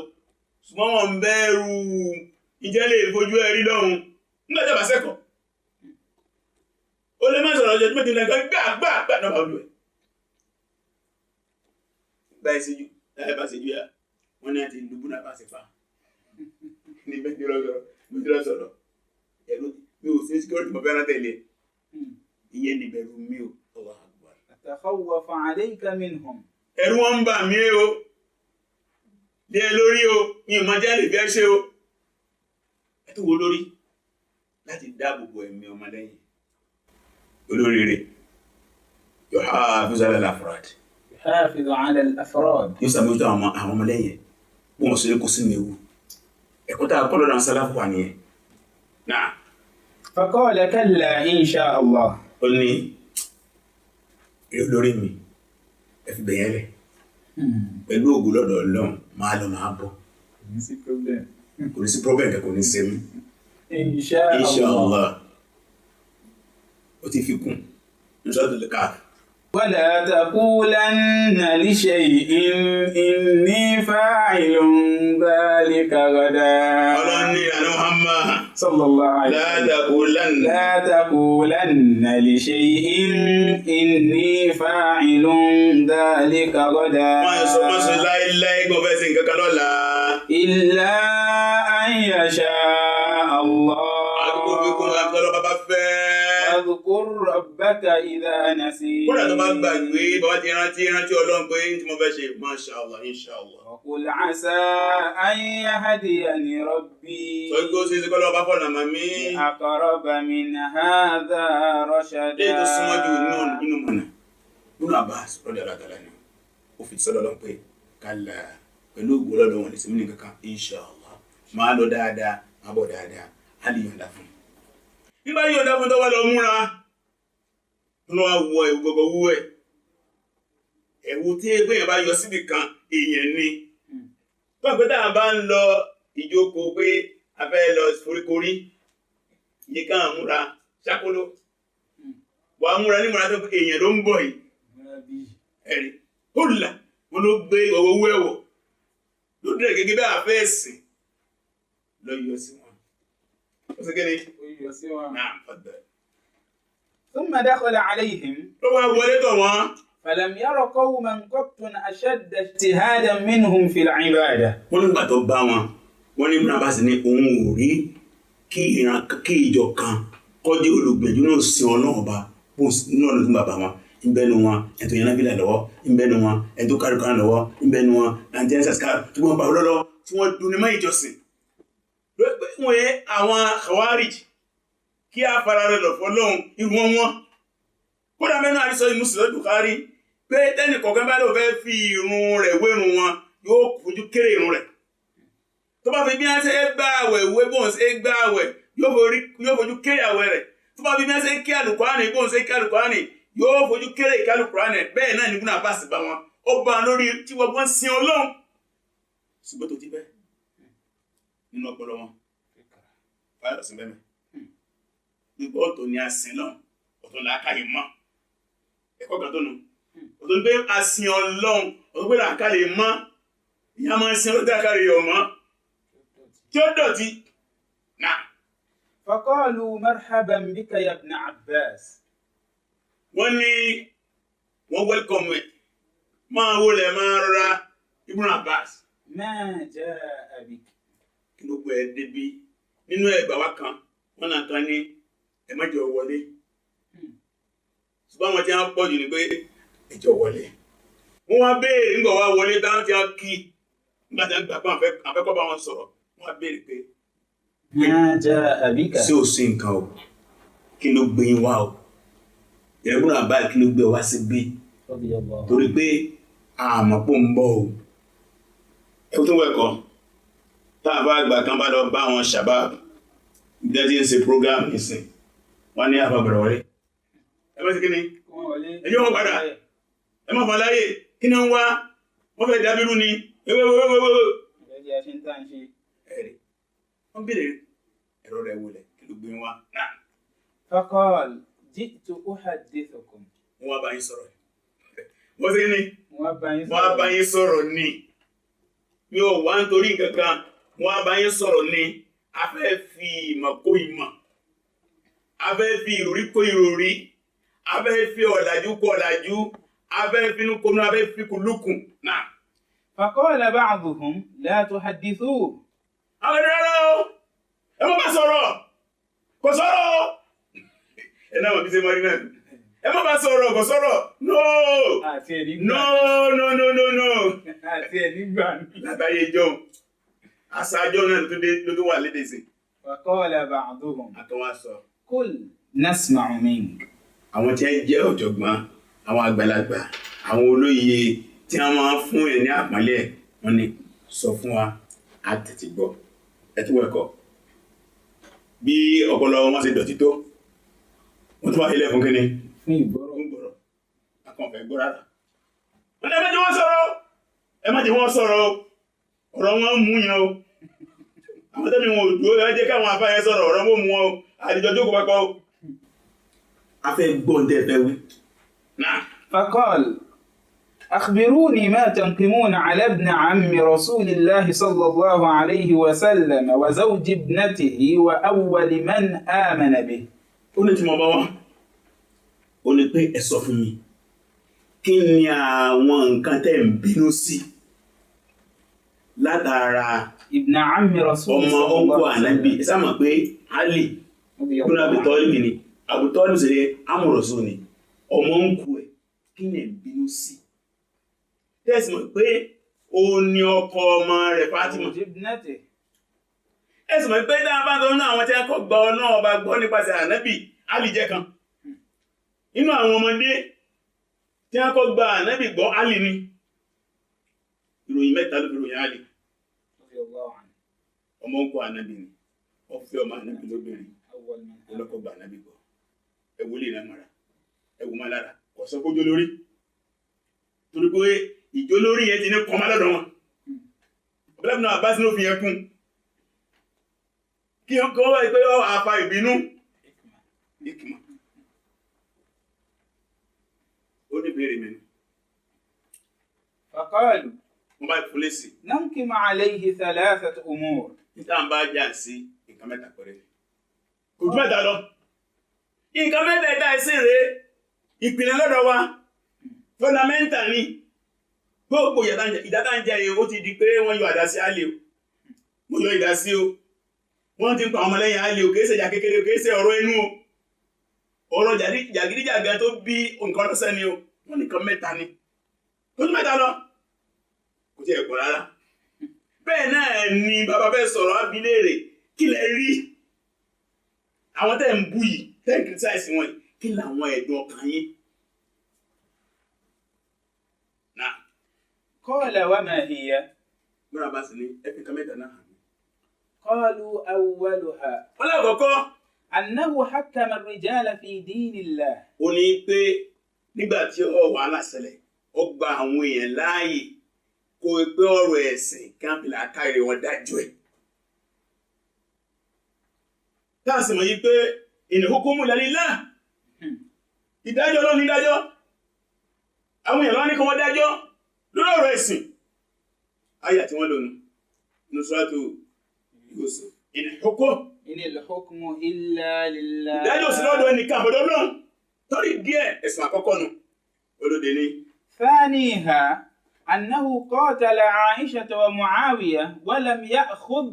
ṣùgbọ́n wọ́n bẹ̀rù ìjẹ́ lè fojú ẹ̀rí lọ́hun nígbàjọba sẹ́kọ̀ọ́ o lè má sọ̀rọ̀ ọjọ́ tí mẹ́tí lẹ́gbẹ́ gbà náà bá lù ẹ̀ báyìí síjú láyé bá síjú yá wọ́n ní àti ìlú búnà bá sì fa ní bẹ́ẹ̀ sọ̀rọ̀ ẹ̀rọ mi ò sí security mo fẹ́ràn tẹ̀lé ìyẹn ní bẹ̀rù mi ò Allahu Akbar. أتخوف عليك منهم. ẹ̀rù wọn ń bà mí o lé lórí o ní ìmọ̀já lè fẹ́ ṣe o ẹ tó wo lórí láti dáàbò bo ẹ̀mí ọmọlẹ́yìn olóríire يحافظ على الأفراد. يحافظ على الأفراد. yóò sàmójútó àwọn ọmọlẹ́yìn bí wọ́n ṣe kó sínú ewu ẹ̀kọ́ tá a kọ́ lọ́dọ̀ sálàfù wà nìyẹn. náà. فقال كلا إن شاء الله. ó ní olórí mi ẹ fi bẹ̀yẹn lẹ̀ pẹ̀lú ògùn lọ́dọ̀ Ọlọ́run máa lọ máa bọ̀ kò ní sí problem kò ní sí mi. إن شاء الله. ó ti fi kún ní suratul Kahf. ولا تقولن لشيء إني فاعل ذلك غدا. ọlọ́ni àná Muhammad صلى الله عليه وسلم. لا تقولن لشيء إني فاعل ذلك غدا. má sọ láéláé gbọ́ fẹ́ sí nǹkan kan lọ́la. إلا أن يشاء الله. àgbo fi kún àtọ́lọ́ bàbá fẹ́. واذكر ربك إذا نسيت. kódà tó bá gbàgbé bàbá ti rántí Ọlọ́run pé tí mo fẹ́ ṣe masha Allah insha Allah. وقل عسى أن يهديني ربي. sọ pé ó ṣe é ṣe kọ́lọ́ bá fọ̀nà màmí. أقرب من هذا رشدا. èyí tó súnmọ́ jù nínú mọ̀nà nínú Abbas lọ́dọ̀ alátàlá ni ó fi sọ́dọ̀ lọ pé kálá pẹ̀lú ògbó lọ́dọ̀ wọn lè sí mílíọ̀nù kankan insha Allah máa lọ dáadáa máa bọ̀ dáadáa á lè yọ̀ǹda fún un. nígbà yọ̀ǹda fún tó wá lọ múra ló wá wọ ẹ̀wù gbogbo wú ẹ̀ ẹ̀wù tí ẹgbẹ́ yẹn bá yọ síbi kan èèyàn ni tó àgbẹ̀ tá a bá ń lọ ìjókòó pé a fẹ́ lọ foríkorí yìí ká múra ṣákóló wà á múra ní múra tó èèyàn ló ń bọ̀ yìí ẹ̀rí hólà wọn ló gbé owó owó ẹ̀wọ̀ ló dẹ̀ gẹ́gẹ́ bí àfẹ́ ẹ̀sìn lọ yọ sí wọn. ó sì kéde náà fàdà. ثم دخل عليهم. ló wá wọlé tọ̀ wọ́n. فلم ير قوما قط أشد اجتهادا منهم في العبادة. wọ́n nígbà tó bá wọn wọ́n ní Ibn Abbas ní òun ò rí kí ìjọ kan kọjú olùgbẹ̀jú náà sin Ọlọ́run ọba bó náà ló tún bàbá wọn ìbẹ́nu wọn ẹ̀tọ́ yẹn nábìlà lọ́wọ́ ìbẹ́nu wọn ẹ̀tọ́ kárùkárù lọ́wọ́ ìbẹ́nu wọn nàìjíríà sàkà tí wọ́n bá lọ́lọ́ tí wọ́n dun ní mọ́ ìjọsìn wọ́n yẹ àwọn Khawarij kí a fara rẹ̀ lọ fọ́lọ́hun irú wọn kódà mẹ́nu àrísọ Muslim Bukhari pé tẹ́nì kọ̀ọ̀kan bá lọ fẹ́ fi irun rẹ̀ wérun wọn yóò fojú kéré irun rẹ̀ tó bá fi bí wọ́n ṣe gbá àwẹ̀ ìwé bóun ṣe gbá àwẹ̀ yóò fojú kéré àwẹ̀ rẹ̀ tó bá fi bí wọ́n ṣe kí Al-Qur'ani bóun ṣe kí Al-Qur'ani yóò fojú kéré kí Al-Qur'ani bẹ́ẹ̀ náà ní Ibn Abbas bá wọn ó bá lórí tí wọ́n sin Ọlọ́run ṣùgbọ́n tó ti bẹ́ẹ̀ nínú ọpọlọ wọn fáyọ̀ sí bẹ́ẹ̀ nígbà ọ̀tọ̀ ni a sin náà ọ̀tọ̀ làákàyè mọ́ ẹ̀kọ́ kan tó nu ọ̀tọ̀ pé a sin Ọlọ́run ọ̀tọ̀ pé làákàyè mọ́ ìyá máa ń sin ọlọ́dún làákàyè yọ̀ mọ́ tí ó dọ̀tí náà. فقالوا مرحبا بك يا ابن عباس. wọ́n ní wọ́n wẹ́lkọ̀mù ẹ̀ máa wọlé máa rọra Ibn Abbas. ما جاء بك. kí ló gbé ẹ débi nínú ẹgbàá wa kan wọ́n náà kan ní ẹ má jẹ́ wọlé ṣùgbọ́n àwọn tí wọ́n pọ̀ jù ní pé ẹ jẹ́ wọlé wọ́n wá béèrè nígbà wá wọlé táwọn tí wọ́n kí nígbà tí wọ́n gbà pé àfẹ́kọ́ bá wọn sọ̀rọ̀ wọ́n wá béèrè pé ما جاء بك. sí ò sí nǹkan o kí ló gbé yín wá o ìrẹ́kùnrin àbáyé kí ló gbé wá sí bí torí pé àmọ́ pò ń bọ̀ o ẹ tún wẹ̀kọ́ tá a bá gbà kan bá lọ bá àwọn shabab ìdájí ń ṣe program nísìn wọ́n ní àbábẹ̀rẹ̀ wọlé ẹ bá sí kí ni ẹjọ́ wọn padà ẹ má fà láyé kí ni wọ́n wá wọ́n fẹ́ dábírú ni ewéwéwéwé ẹ̀rì wọ́n bèèrè ẹ̀rọ rẹ̀ wọlé kí ló gbé wá náà. فقال جئت أحدثكم. wọ́n wá bá yín sọ̀rọ̀ wọ́n sí ní wọ́n bá yín sọ̀rọ̀ ní mi ò wá nítorí nǹkan kan wọ́n bá yín sọ̀rọ̀ ní a fẹ́ fi ìmọ̀ kó ìmọ̀ a fẹ́ fi ìròrí kó ìròrí a fẹ́ fi ọ̀làjú kó ọ̀làjú a fẹ́ fi inú kónú a fẹ́ fi kú lùkùn náà. فقال بعضهم لا تحدثوه. àwọn rárá o ẹ má bá sọ̀rọ̀ kò sọ̀rọ̀ ẹ náà wọ́n bí ṣe mọ́ rí náà ẹ má bá sọ̀rọ̀ kò sọ̀rọ̀ no àti ẹ̀ nígbà látàyè ìjọ àṣàjọ náà ló tó wà lédè sí. فقال بعضهم àtọwà sọ قل نسمع منك. àwọn tí wọ́n jẹ́ ọ̀jọ̀gbọ́n àwọn àgbàlagbà àwọn olóye tí wọ́n máa ń fún ẹ̀ ní àpọ́nlé wọn ni sọ fún wa á tètè gbọ́ ẹ tí wọ́n ẹ̀kọ́ bí ọpọlọ wọn ṣe dọ̀tí tó wọ́n tún wá ilé fún kíni fún ìgbọ́rọ̀ akọ̀fẹ́ gbọ́ rárá wọ́n ní ẹ má jẹ́ wọ́n sọ̀rọ̀ ọ̀rọ̀ wọn mú yẹn o àwọn tẹ́mi wọn ò dúró ẹ jẹ́ káwọn afáyẹ sọ̀rọ̀ ọ̀rọ̀ wọn mú wọn o àdìjọ jókòó pápá o a fẹ́ gbọ́ ń tẹ́ fẹ́ wí náà. فقال أخبروني ما تنقمون على ابن عم رسول الله صلى الله عليه وسلم وزوج ابنته وأول من آمن به. ó ní tí mo bá wá ó ní pé ẹ sọ fún mi kí ni àwọn nǹkan tẹ́ ń bínú sí látara ابن عم رسول ọmọ الله صلى ọkọ الله عليه ànábì وسلم. sáàmà pé Ali ibn Abi Talib ni Abu Talib sì rẹ amúrọ̀sọ ni ọmọ ń kú ẹ̀ kí ni ẹ̀ ń bínú sí tẹ́sí mọ̀ pé ó ní ọkọ ọmọ rẹ̀ Fatima زوج ابنته. ẹ̀sùn mọ̀ pé dáa bá tó ní àwọn tí a kọ́ gbọ́ náà ọba gbọ́ nípasẹ̀ ànábì Ali jẹ́ kan inú àwọn ọmọdé tí a kọ́ gba ànábì gbọ́ Ali ni ìròyìn mẹ́ta ló fi ròyìn Ali رضي الله عنه. ọmọ ń kọ́ ànábì ni ó fẹ́ ọmọ ànábì lóbìnrin أول من آمن. ọlọ́kọ̀ gba ànábì gbọ́ ẹwú lè lámàrà ẹwú má lára kò sọ kójó lórí torí pé ìjó lórí yẹn ti ní kọ́má lọ́dọ̀ wọn ọ̀bẹ́lẹ́bí náà bá sínú fi yẹn kún kí wọ́n kọ́ wáyé pé ó àfa ìbínú ìkìmọ̀ ó ní béèrè mẹ́nu فقالوا wọ́n bá fún lésì ننقم عليه ثلاثة أمور. níta ń bá jà sí nǹkan mẹ́ta pẹ̀rẹ́ kò jù mẹ́ta lọ nǹkan mẹ́ta ẹ̀dá ẹ̀sìn rèé ìpìlẹ̀ lọ́dọ̀ wa fọ́nàmẹ́ntà ni gbogbo ìdátà ń jẹ́ ó ti di pé wọ́n yọ àdá sí Àlì o mo yọ ìdá sí o wọ́n ti ń pa ọmọlẹ́yìn Àlì o kìí ṣe ìjà kékeré o kìí ṣe ọ̀rọ̀ inú o ọ̀rọ̀ jàgídíjàgan tó bí nǹkan lọ́sẹ̀ ni o wọ́n nìkan mẹ́ta ni kò jù mẹ́ta lọ kò tí ẹ̀ pọ̀ rárá bẹ́ẹ̀ náà ni bàbá fẹ́ sọ̀rọ̀ abiléèrè kí lẹ rí àwọn tẹ́ ń bú yìí tẹ́ ń criticize wọn yìí kí làwọn ẹ̀dùn ọkàn yín. قال وما هي؟ múra bá sì ní ẹ̀fín kan mẹ́ta náà. قالوا أولها wọ́n lákọ̀ọ́kọ́ أنه حكم الرجال في دين الله. ó ní pé nígbà tí wàhálà ṣẹlẹ̀ ó gba àwọn èèyàn láàyè kó o pé ọ̀rọ̀ ẹ̀sìn káàpìlà káàrí wọn dájú ẹ̀. táàsì mọ̀ yí pé in hukumu lillah ìdájọ́ ló ní dájọ́ àwọn èèyàn lọ́wọ́ ní kí wọ́n dájọ́ lórí ọ̀rọ̀ ẹ̀sìn ayé àti wọ́n lónú nusratu Yusuf in hukumu إن الحكم إلا لله. ìdájọ́ sí lọ́dọ̀ ẹnìkan àbọ̀dọ̀ náà torí díẹ̀ ẹ̀sìn àkọ́kọ́ nu olóde ní. ثانيها أنه قاتل عائشة ومعاوية ولم يأخذ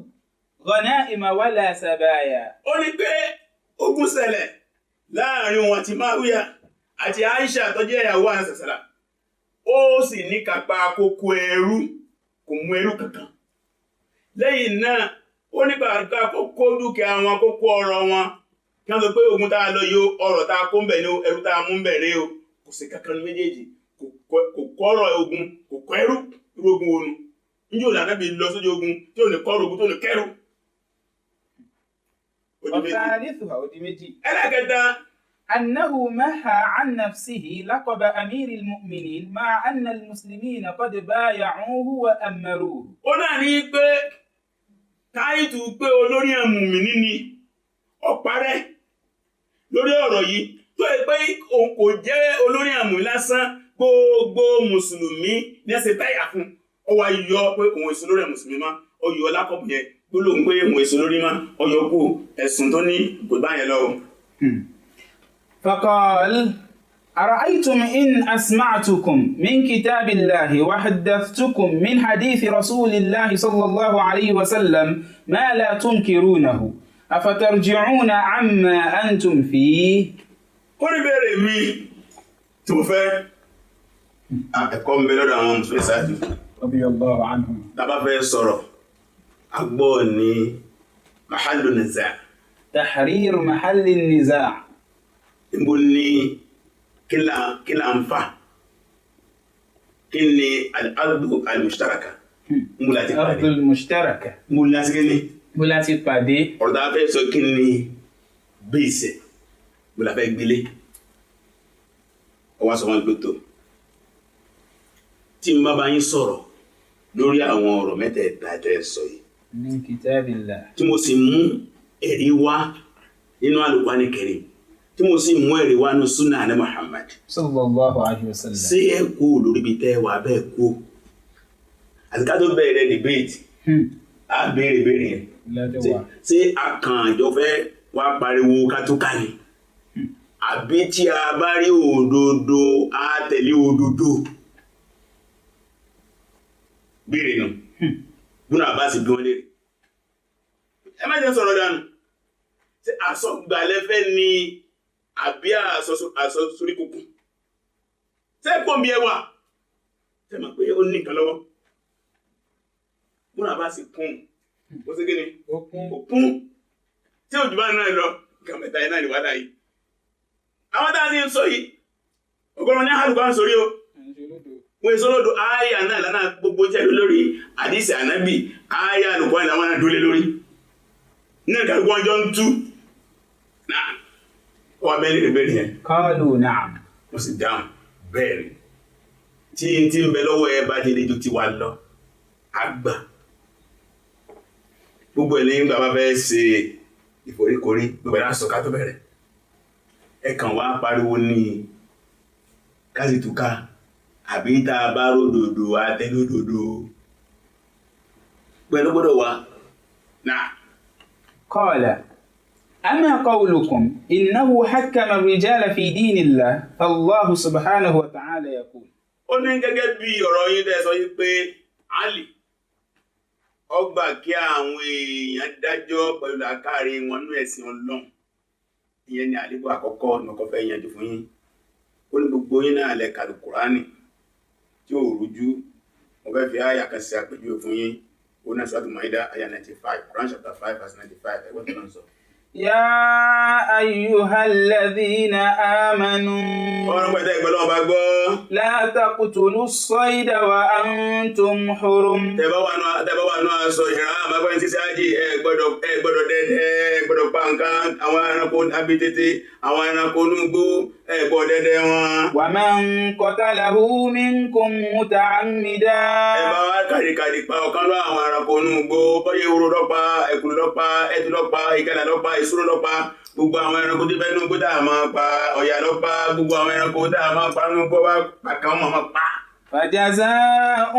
غنائم ولا سبايا. ó ní pé ogun ṣẹlẹ̀ láàrin wọn àti Máwíyà àti Aisha tó jẹ́ ìyàwó àṣàṣàlá ó sì ní kápá kókó ẹrú kò mú ẹrú kankan lẹ́yìn náà ó nípa kókó dúkìá wọn kókó ọrọ̀ wọn kí wọ́n sọ pé ogun tá a lọ yóò ọrọ̀ tá a kó ń bẹ̀ ní ẹrú tá a mú ń bẹ̀rẹ̀ o kò sí kankan ní méjèèjì kò kọ́rọ̀ ogun kò kọ́ ẹrú irú ogun wonu níjẹ́ òun ànábì lọ sójú ogun tí ò ní kọ́rọ̀ ogun tó ní kẹ́rù. وثالثها ودمجي ẹlẹ́kẹta أنه محى عن نفسه لقب أمير المؤمنين مع أن المسلمين قد بايعوه وأمروه. ó náà ní pé táìtù pé olórí mùmínì ni ọ̀parẹ́ lórí ọ̀rọ̀ yìí tó yẹ pé òun kò jẹ́ olórí mùmínì lásán gbogbo mùsùlùmí ní ẹsẹ̀ táyà fún ọ wá yọ pé òun èso lórí mùsùlùmí má ọ yọ lákọ̀ọ́bù yẹn gbólóhùn pé òun èso lórí má ọ yọ kú ẹ̀sùn tó ní kò bá yẹn lọ. فقال أرأيتم إن أسمعتكم من كتاب الله وحدثتكم من حديث رسول الله صلى الله عليه وسلم ما لا تنكرونه أفترجعون عما أنتم فيه. ó ní bẹ̀rẹ̀ mi tí mo fẹ́ ẹ̀kọ́ ń bẹ lọ́dọ̀ àwọn mùsùlùmí ṣáájú. رضي الله عنهم. tá bá fẹ́ sọ̀rọ̀ agbọ́ ní mahallu niza' تحرير محل النزاع. níbo ni kí la ń fà kí ni al-ardu al-mushtaraka níbo láti pàdé الأرض المشتركة. níbo láti kí ni níbo láti pàdé. ọ̀rọ̀ tá a fẹ́ sọ kí ni bẹ́ẹ̀sẹ̀ níbo la fẹ́ gbélé ọwọ́ sọ wọn gbé tó tí n bá yín sọ̀rọ̀ lórí àwọn ọ̀rọ̀ mẹ́tẹ̀ẹ̀ta tẹ́ sọ yìí من كتاب الله. tí mo sì mú ẹ̀rí wá nínú Al-Qur'ani Karim tí mo sì mú ẹ̀rí wá nínú Sunnah ní Muhammad صلى الله عليه وسلم. ṣé ẹ kú lórí ibi tẹ́ wà bẹ́ẹ̀ kú àti ká tó bẹ̀rẹ̀ debate á béèrè yẹn لا جواب. ṣé akànjọ fẹ́ wá pariwo ká tó ká ni àbí tí a bá rí òdodo á tẹ̀lé òdodo béèrè nù búnà bá sì bí wọ́n lè rí ẹ má jẹ́ sọ̀rọ̀ dànù ṣé àsọgbàlẹ́fẹ́ ni àbí àsọsórí kúkú ṣé pọ̀ bí ẹwà ṣé mọ̀ pé ó ní nǹkan lọ́wọ́ búnà bá sì kún ó sì gíní òkun tí òjò bá náà lọ nǹkan mẹ́ta iná ìwádà yìí àwọn tá a ti ń sọ yìí ọgọ́rùn ní àlùkò à ń sórí o wọ́n èso lódò ààyà náà lánàá gbogbo jẹ́ lórí àdísì ànábì ààyà àlùkò àìlà wọn náà dúlé lórí ní ìkàlùkù wọn jọ ń tú náà wọ́n bẹ́ẹ̀ bẹ́ẹ̀ yẹn قالوا نعم. wọ́n sì dáhùn bẹ́ẹ̀ tí ń bẹ lọ́wọ́ ẹ bá ti lè ju ti wà lọ àgbà gbogbo ẹ̀ lẹ́yìn bàbá fẹ́ ṣe ìforíkorí gbogbo ẹ̀ lásọ̀ká tó bẹ̀rẹ̀ ẹ kàn wá pariwo ní kásìtúká àbí tá a bá ródòdó àtẹlódòdó pẹ̀lú gbọ́dọ̀ wá náà. قال أما قولكم إنه حكم الرجال في دين الله فالله سبحانه وتعالى يقول. ó ní gẹ́gẹ́ bí ọ̀rọ̀ yín tẹ́ sọ yí pé Ali ó gbà kí àwọn èèyàn dájọ́ pẹ̀lú làákàrí wọn nú ẹ̀sìn Ọlọ́run ìyẹn ni àlébù àkọ́kọ́ nọkọ́ fẹ́ yanjú fún yín ó ní gbogbo yín náà lẹ kàlù Kùránì tí ó rújú mo fẹ́ fi àyà kan sí àpèjúwe fún yín ó náà Suratul Maida àyà 95 Quran chapter 5 verse 95 ẹgbẹ́ tó náà sọ. يا أيها الذين آمنوا ọ̀rọ̀ pẹ̀tẹ́ ìgbẹ́ lọ́wọ́ bá gbọ́. لا تقتلوا الصيد وأنتم حرم. tẹ́bá wà náà aṣọ ìran àmàgbọ́n títí ájì ẹ gbọ́dọ̀ dẹ́dẹ́ ẹ gbọ́dọ̀ pa nǹkan àwọn ẹranko abitete àwọn ẹranko núgbó ẹ gbọ́dọ̀ dẹ́dẹ́ wọn. ومن قتله منكم متعمدا. ẹ bá wá kàdìkàdì pa ọ̀kan lọ àwọn ẹranko núgbó bọ́yẹ̀ ewúro lọ́pa ẹkùn lọ́pa ẹtù lọ́pa ìkẹlẹ̀ lọ́pa ìṣúró lọ́pa gbogbo àwọn ẹranko tí bẹ́ẹ̀ núgbó dáa máa pa ọ̀yà lọ́pa gbogbo àwọn ẹranko dáa máa pa núgbó wá pàkàn máa pa. فجزاء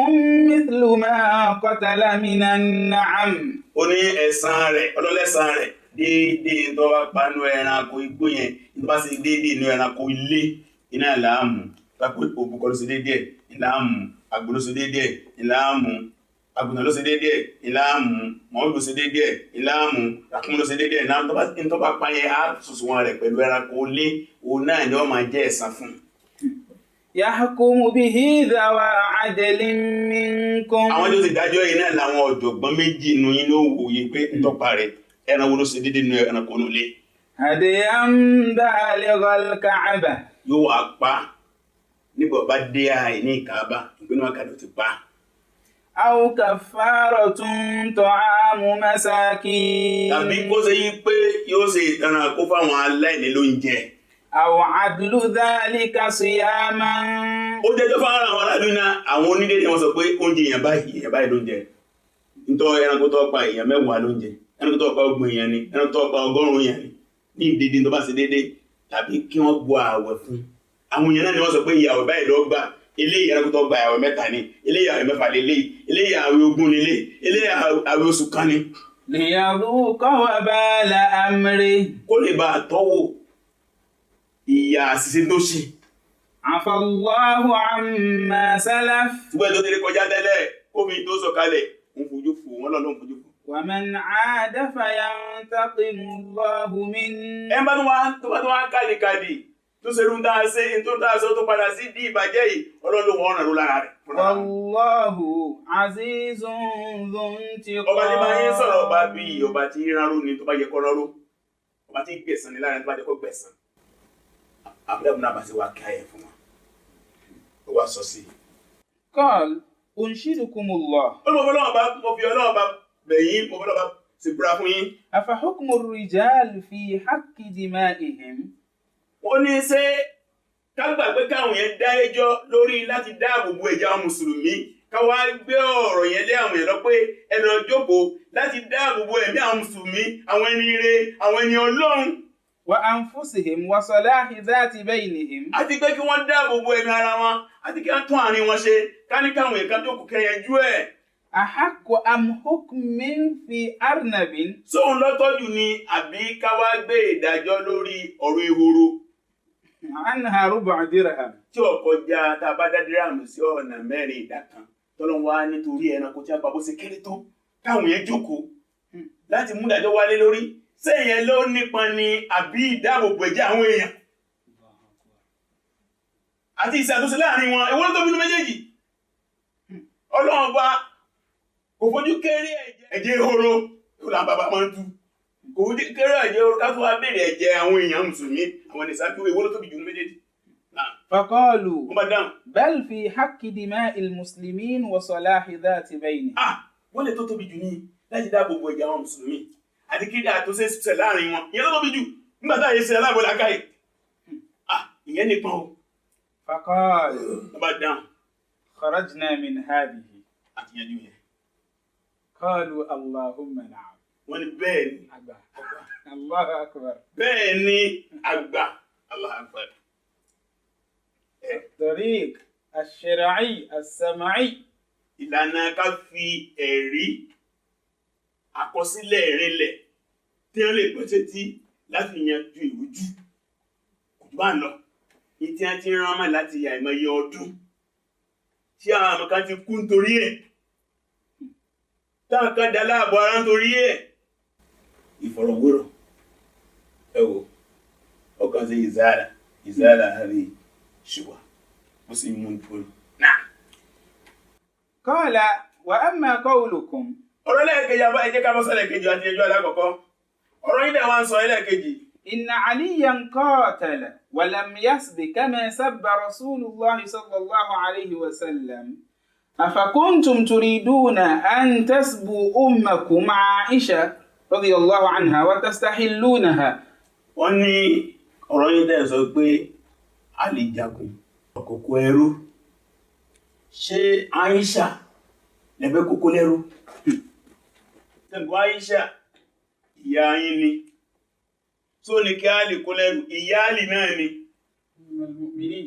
مثل ما قتل من النعم. ó ní ẹ̀san rẹ̀ ọlọ́lẹ́san rẹ̀ déédéé tó wá panú ẹranko igbó yẹn tó bá sì déédéé inú ẹranko ilé iná ìlàámù pápẹ́ òbúkọ ló sì déédéé ìlàámù àgbò ló sì déédéé ìlàámù àgùntàn ló sì déédéé ìlàámù màálù ló sì déédéé ìlàámù ràkúnmí ló sì déédéé ìlàámù tó bá pa yẹn á sùsù wọn rẹ̀ pẹ̀lú ẹranko ilé òun náà ni wọ́n máa jẹ́ ẹ̀san fún un. يحكم به ذوى عدل منكم. àwọn tó ti dájọ́ yìí náà làwọn ọ̀jọ̀gbọ́n méjì nù yín ló wòye pé ntọ́pa rẹ̀ ẹran wo ló ṣe déédéé nínú ẹranko nù lé. هديا بالغ الكعبة. yóò wá pa nígbà bá dé àìní Káàbà ìpinnu àkàdé ti pa. أو كفارة طعام مساكين. tàbí kó ṣe yí pé yóò ṣe ìtanràn kó fáwọn aláìní lóúnjẹ. أو عدل ذلك صياما. ó jẹ́jọ́ fáwọn àwọn aráàlú náà àwọn onídéédé wọn sọ pé oúnjẹ èèyàn báyìí lóúnjẹ nítorí ẹranko tó pa èèyàn 10 lóúnjẹ ẹranko tó pa 20 èèyàn ni ẹranko tó pa 100 èèyàn ni ní ìdíje tó bá ṣe déédé tàbí kí wọ́n gbọ́ ààwẹ̀ fún àwọn èèyàn náà ni wọ́n sọ pé ìyàwó báyìí ló gbà eléyìí ẹranko tó gba ààwẹ̀ 3 ni eléyìí ààwẹ̀ 6 lélẹ́yìí eléyìí ààwẹ̀ 20 lélẹ́yìí eléyìí ààwẹ̀ oṣù kan ni. ليذوق وبال أمره. kó lè bá a tọ́wò ìyà àṣìṣe tó ṣe عفى الله عما سلف ṣùgbọ́n tó tẹ́lẹ̀ kọjá tẹ́lẹ̀ kófin tó sọ̀kalẹ̀ ń fojú fò wọ́n lọ́lọ́ ń fojú fò. ومن عاد فينتقم الله منه. ẹ bá tó wá kálíkálí tó ṣe ló ń dá ṣe tó dá ṣe tó padà sí di ìbàjẹ́ yìí ọlọ́run wọn ràn ló lára rẹ̀. والله عزيز ذو انتقام. ọba tí máa ń sọ̀rọ̀ ọba bíi ọba tí rárú ni tó bá yẹ kọ́ rárú ọba tí gbẹ̀san ni lára tó bá yẹ kọ́ gbẹ̀san. àbúrò náà bá ṣe wá kí ayẹ fún wa ó wá sọ sí i. قال أنشدكم الله. ó ní mo fi ọlọ́run bá bẹ̀yìn mo fi ọlọ́run bá sì búra fún yín. أفحكم الرجال في حق دمائهم. ó ní ṣé ká gbàgbé káwọn yẹn dá ẹjọ́ lórí láti dáàbò bo ẹ̀jẹ̀ àwọn mùsùlùmí ká wá gbé ọ̀rọ̀ yẹn lé àwọn yẹn lọ pé ẹnu ọjọ́kọ̀ láti dáàbò bo ẹ̀mí àwọn mùsùlùmí àwọn ẹni ire àwọn ẹni ọlọ́run. وأنفسهم وصلاح ذات بينهم. àti pé kí wọ́n dáàbò bo ẹ̀mí ara wọn àti kí wọ́n tún àárín wọn ṣe ká ní káwọn yẹn ká jókòó kẹyẹjú ẹ̀. أحق أم حكم في أرنب. sóun lọ́tọ́jú ni àbí ká wá gbé ìdájọ́ lórí ọ̀rọ̀ ehoro. عنها ربع درهم. tí ó kọjá tá a bá dá dírámù sí ọ̀nà mẹ́rin ìdá kan tọ́lọ́ wá nítorí ẹranko tí a pa bó ṣe kéré tó káwọn yẹn jókòó láti mú ìdájọ́ wálé lórí sẹ́yìn yẹn ló nípọn ni àbí ìdáàbòbò ẹ̀jẹ̀ àwọn èèyàn àti ìṣàtúnṣe láàrin wọn èwo ló tóbi nínú méjèèjì. ọlọ́run bá kò fojú kéré ẹ̀jẹ̀ ehoro tó là ń bàbá máa ń tú kò fojú kéré ẹ̀jẹ̀ ehoro ká tó wá béèrè ẹ̀jẹ̀ àwọn èèyàn mùsùlùmí àwọn ìṣáájú èwo ló tóbi jù nínú méjèèjì. فقالوا Madam. بل في حق دماء المسلمين وصلاح ذات بينهم. wọ́n lè tó tóbi jù ní láti dáàbò bo ẹ̀jẹ̀ àwọn mùsùlùmí àti kí àtúnṣe ṣe láàrin wọn ìyẹn ló tóbi jù nígbà táyé ṣe aláàbọ̀lá káyè. ìyẹn nìkan o. فقال Madam. خرجنا من هذه. àti yanjú yẹn. قالوا اللهم نعم. wọ́n ní bẹ́ẹ̀ ni àgbà الله أكبر. bẹ́ẹ̀ ni àgbà Allah akbar. الطريق الشرعي السمعي. ìlànà ká fi ẹ̀rí àkọsílẹ̀ rinlẹ̀ tí wọ́n lè gbọ́ sétí láti yanjú ìrújú kò tó bá ń lọ ní tí wọ́n ti rán mọ́ láti àìmọye ọdún tí àwọn àmọ́ kan ti kú nítorí ẹ̀ táwọn kan dá láàbọ̀ ara nítorí ẹ̀. ìfọ̀rọ̀wérọ̀ ẹ wò ọkàn sí ìzára rí ṣùgbọ́n ó sì mú ìfọ̀rọ̀ náà. قال وأما قولكم. ọ̀rọ̀ ẹlẹ́ẹ̀kejì àbá ẹjẹ́ ká bọ́ sọ́lẹ̀ kejì àti ẹjọ́ alákọ̀ọ́kọ́ ọ̀rọ̀ yìí dẹ̀ wá ń sọ ẹlẹ́ẹ̀kejì. إن عليا قاتل ولم يسب كما سب رسول الله صلى الله عليه وسلم أفكنتم تريدون أن تسبوا أمكم عائشة رضي الله عنها وتستحلونها. wọ́n ní ọ̀rọ̀ yìí dẹ̀ sọ pé a lè jagun ọ̀kọ̀kọ̀ ẹrú ṣé Aisha lẹ́fẹ́ kókó lẹ́rú. tẹ̀gbọ́n Aisha ìyá yín ni tó ní kí a lè kó lẹ́rú ìyá àlì náà ni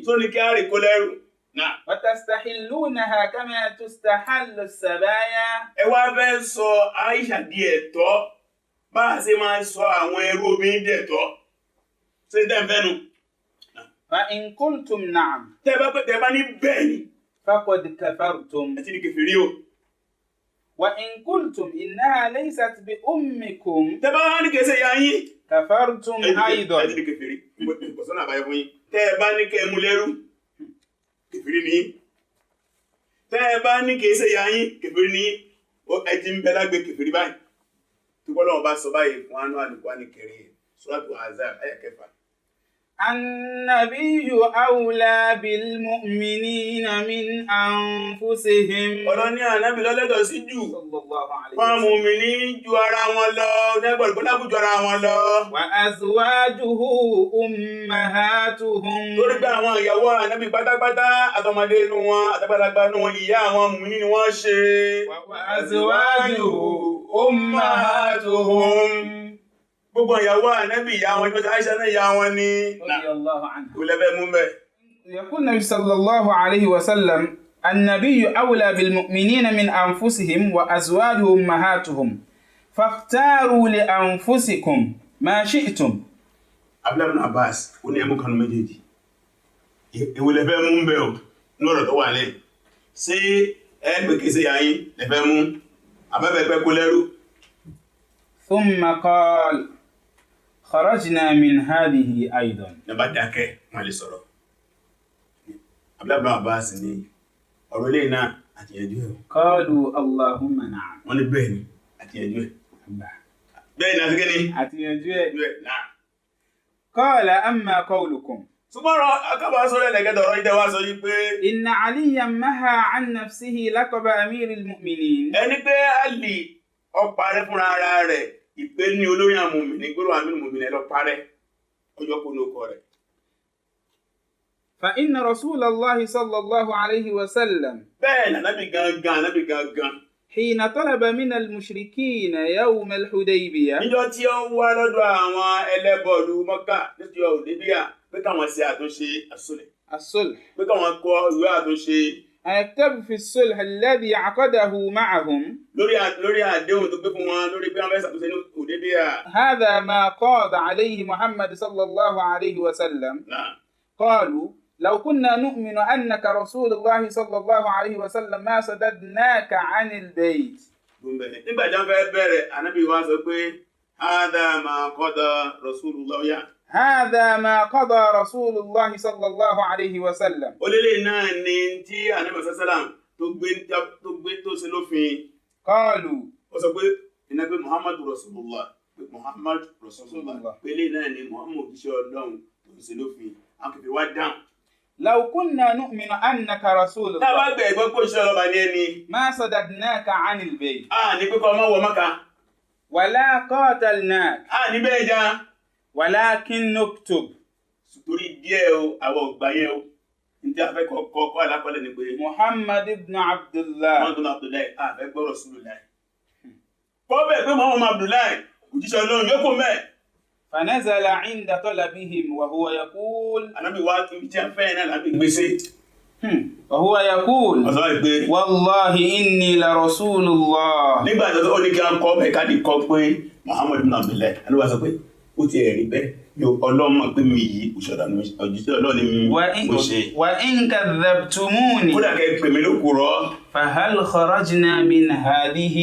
tó ní kí a lè kó lẹ́rú náà. وتستحلونها كما تستحل السبايا. ẹ wá fẹ́ sọ Aisha di ẹ̀tọ́ bá a ṣe máa sọ àwọn ẹrú obìnrin di ẹ̀tọ́ ṣé dẹ́fẹ́ nu. فإن قلتم نعم. tẹ́ bá ní bẹ́ẹ̀ ni. فقد كفرتم. ẹ ti di kèfèrí o. وإن قلتم إنها ليست بأمكم. tẹ́ bá ní kèsè ya yín. كفرتم أيضا. ẹ ti di kèfèrí kò sọ́nà àbáyọ fún yín. tẹ́ bá ní kẹ́ mú lẹ́rú kèfèrí ni yín. tẹ́ bá ní kèsè ya yín kèfèrí ni yín. ẹ ti ń bẹ lágbè kèfèrí báyìí. tó bọ́ lọ́wọ́ bá sọ báyìí fún anú Al-Qur'ani Karim Suratu Ahzab àyá 6. النبي أولى بالمؤمنين من أنفسهم. ọ̀rọ̀ ní ànábì lọ́lẹ́dọ̀ sí jù sallallahu alayhi wọ́n mùmínì ju ara wọn lọ nẹ́gbọ̀n ìpínlẹ̀ ju ara wọn lọ. وأزواجه أمهاتهم. lórí pé àwọn ìyàwó ànábì pátápátá àtọmọdé inú wọn àtàgbàlagbà inú wọn ìyá àwọn mùmínì ni wọ́n ṣe. وأزواجه أمهاتهم. gbogbo ìyàwó ànábì ìyá wọn ìjọba Aisha náà ìyá wọn ni. رضي الله عنه. kò lẹ́fẹ̀ẹ́ mú bẹ́ẹ̀. يقول النبي صلى الله عليه وسلم النبي أولى بالمؤمنين من أنفسهم وأزواجه أمهاتهم فاختاروا لأنفسكم ما شئتم. Abdullah ibn Abbas ó ní ẹmú kanú méjèèjì ìwò lẹ́fẹ́ mú bẹ́ ò ní ọ̀rọ̀ tó wà lẹ́ sí ẹgbẹ̀ kìí sí yáyín lẹ́fẹ́ mú àbẹ́bẹ̀pẹ́ kó lẹ́rú. thumma qala kharajna min hadhihi aidan. Nàbá dákẹ́ wọ́n lè sọ̀rọ̀. Abúlábà bá sì ní ọ̀rọ̀ ilé náà àti ẹjọ́ ẹ̀. qalu Allahumma na'am. Wọ́n ní bẹ́ẹ̀ ni àti ẹjọ́ ẹ̀. Bẹ́ẹ̀ ni àti gẹ́ni àti ẹjọ́ ẹ̀. náà. qala amma qawlukum. Súnmọ́rọ̀ akábà sọ́rọ̀ ẹlẹ́gẹ́dọ̀ ọ̀rọ̀ ìdẹ́wà sọ yí pé inna aliyan maha an nafsihi laqaba amiril mu'minin. ẹni pé Àlì ọparẹ́ fúnra ara rẹ̀ ìpé ní olórí àwọn mùmìnì gbọ́rọ̀ àmìrì mùmìnì lọ parẹ́ ọjọ́ kó ní ọkọ̀ rẹ̀. fa inna rasulallahi sallallahu alayhi wa sallam. bẹ́ẹ̀ ni ànábì gangan hina talaba min al-mushrikin yawm al-hudaybiyah. níjọ́ tí ó wá lọ́dọ̀ àwọn ẹlẹ́bọ̀lú Mọ́kà nítorí Hudaybiya pé káwọn ṣe àtúnṣe as-sulh. pé káwọn kọ ìwé àtúnṣe ayaktabu fi as-sulh alladhi aqadahu ma'ahum. lórí àdéhùn tó gbé fún wọn lórí pé wọ́n fẹ́ ṣàtúnṣe ní Hudaybiya. hadha ma qada alayhi Muhammad sallallahu alayhi wa sallam. qalu لو كنا نؤمن أنك رسول الله صلى الله عليه وسلم ما صددناك عن البيت. nígbà tí wọ́n fẹ́ bẹ̀rẹ̀ Ànábì wa sọ pé هذا ما قضى رسول الله هذا ما قضى رسول الله صلى الله عليه وسلم. olélè náà ni tí Ànábì sàlám tó gbé tó ṣe lófin. قالوا. ó sọ pé iná pé Muhammadu Rasulullah pé Muhammadu Rasulullah pé lè náà ni Muhammadu òjíṣẹ́ Ọlọ́run tó ṣe lófin àwọn kìfì wá dáhùn. لو كنا نؤمن أنك رسول الله. táwa gbẹ̀ ẹ̀gbọ́n kó iṣẹ́ ọlọ́ba ní ẹni. ما صددناك عن البيت. ní pé kọ́ ọmọ wọ Mákà. ولا قاتلناك. ní bẹ́ẹ̀ já. ولكن نكتب. torí díẹ̀ o àwọn ògbà yẹn o ní tí a fẹ́ kọ́ alákọ̀ọ́lẹ̀ ni pé. محمد بن عبد الله. Muhammad ibn Abdullahi fẹ́ gbọ́ Rasulullah. kọ́ bẹ́ẹ̀ pé Muhammad Abdullahi òjíṣẹ́ Ọlọ́run yóò kó mẹ́ẹ̀. فنزل عند طلبهم وهو يقول. Ànábì wá ibi tí a fẹ́ náà láti gbèsè. وهو يقول. والله إني لرسول الله. nígbà tó ó ní kí a kọ́ bẹ́ẹ̀ ká di kọ́ pé Muhammad ibn Abdullahi Ànábì wá sọ pé ó ti ẹ̀rí bẹ́ẹ̀ yóò Ọlọ́mọ pé mi yìí òjíṣẹ́ Ọlọ́run ni mo ṣe. وإن كذبتموني. kódà kẹ́ pè mí lókùrọ́. فهل خرجنا من هذه.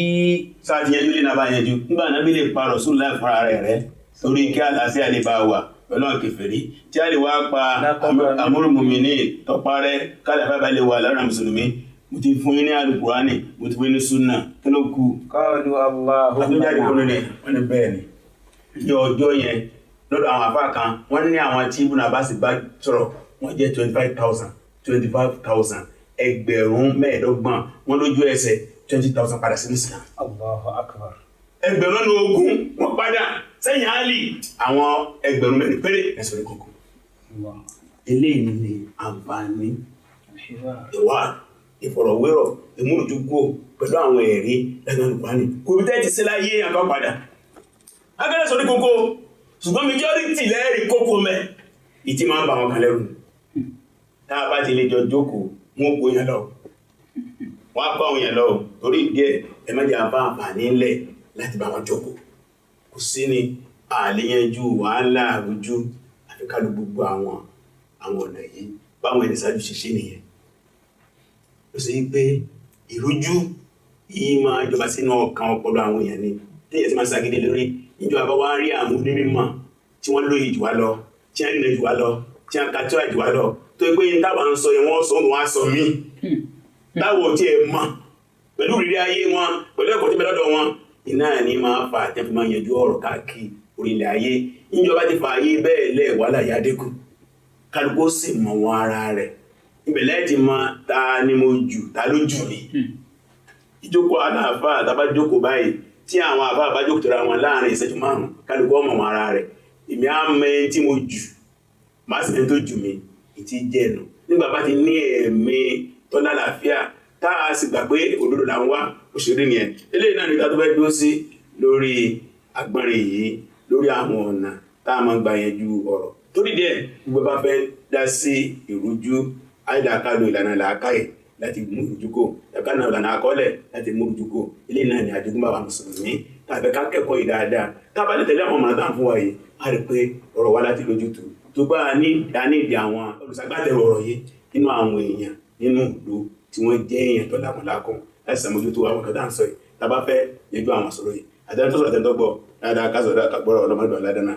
sáà ti yẹjú lé náà bá yẹjú nígbà Ànábì lè pa Rasulullah fúnra rẹ̀ torí kí àlàáfíà lè bá wà pẹ̀lú àwọn kèfèrí tí a lè wá pa amúrùmùmìnì tọparẹ́ kálàfẹ́ bá lè wà lára mùsùlùmí. mo ti fún yín ní Al-Qur'ani mo ti fún yín ní súnà kí ló kú. قالوا اللهم نعم. wọ́n ní bẹ́ẹ̀ ni ní ọjọ́ yẹn lọ́dọ̀ àwọn àfáà kan wọ́n ní àwọn tí Ibn Abbas bá sọ̀rọ̀ wọ́n jẹ́ 25,000 ẹgbẹ̀rún mẹ́ẹ̀ẹ́dọ́gbọ̀n wọ́n lójú ẹsẹ̀ 20,000 padà sí Islam. Allahu akbar. ẹgbẹ̀rún ogún wọ́n padà sẹ́yìn Àlì àwọn ẹgbẹ̀rún mẹ́rin péré ẹ̀sọ̀ ní kọ̀ọ̀kan. eléyìí ni àǹfààní ìwà ìfọ̀rọ̀wérọ̀ ìmúrùjúgbò pẹ̀lú àwọn ẹ̀rí lẹ́nu Al-Qur'ani kò bí tẹ́ẹ̀tì sí láyé àkọ́ padà. agẹ́rẹ́ sọ ní kókó ṣùgbọ́n majority lẹ́ẹ̀rí kókó mẹ́ ìtì máa ń bà wọn kan lẹ́rù. tá a bá ti lè jọ jókòó wọn kò yẹn lọ wọn á kọ́ àwọn yẹn lọ torí ìdí ẹ má jẹ́ àbá àǹfààní ńlẹ̀ láti bá wọn jókòó. kò sí ni àléyànjú wàhálà àrújú àfikàlù gbogbo àwọn ọ̀nà yìí báwọn ẹni ṣáájú ṣe ṣe nìyẹn. ó sì pé ìrújú yìí máa jọba sínú ọkàn ọpọlọ àwọn èèyàn ni téèyàn ti máa ṣàgídí lórí ìjọba bá wá rí àwọn onímọ̀ tí wọ́n lóye jù wá lọ tí wọ́n rìnrìn jù wá lọ tí wọ́n kàtó àjù wá lọ tó pé yín táwa ń sọ yẹn wọ́n sọ wọn á sọ mí táwọn tí ẹ mọ̀ pẹ̀lú ìrírí ayé wọn pẹ̀lú ẹ̀kọ́ tí bẹ lọ́dọ̀ wọn iná ní máa fa àtẹ́fì máa yanjú ọ̀rọ̀ káàkiri orílẹ̀ ayé ìjọba ti fa ayé bẹ́ẹ̀ lẹ̀ wàhálà yá dínkù kálukú sì mọ̀ wọn ara rẹ̀ ìbẹ̀lẹ̀ ti mọ ta ni mo jù ta ló jù ní. ìjókòó aláàfà àtàbá jókòó báyìí tí àwọn àfà bá jókòó tóra wọn láàrin ìṣẹ́jú márùn kálukú ọmọ wọn ara rẹ̀ èmi á mọ ẹni tí mo jù má sì ní tó jù mí ìtì jẹ́nu nígbà bá ti ní ẹ̀mí tó lálàáfíà tá a sì gbà pé òdodo là ń wá òṣèré nìyẹn eléyìí náà nígbà tó fẹ́ dúró sí lórí agbọ́nrin yìí lórí àwọn ọ̀nà tá a máa gbà yanjú ọ̀rọ̀ torí díẹ̀ gbogbo bá fẹ́ dá sí ìrújú àìdàkálò ìlànà làákàyè láti mú ìrújúkò ìlànà ìlànà àkọọ́lẹ̀ láti mú ìrújúkò eléyìí náà ni àjogúnbá wa mùsùlùmí tàbí ká kẹ́kọ̀ọ́ yìí dáadáa tá a bá lè tẹ̀lé àwọn ọmọ náà fún wa yìí a rí pé ọ̀rọ̀ wa láti lójútùú tó bá ní ìdí àwọn olùṣàgbàtẹ̀rù ọ̀rọ̀ yìí nínú àwọn èèyàn nínú ìlú tí wọ́n jẹ́ èèyàn tó lákùnlákùn láti ṣàmójútó àwọn kan tá ń sọ yìí tàbá fẹ́ yẹjú àwọn sọ̀rọ̀ yìí àtẹ́ntọ́sọ̀rọ̀ àtẹ́ntọ́gbọ̀ dáadáa kásọ̀rọ̀ àkàgbọ́rọ̀ ọlọ́mọdé ọ̀ládánà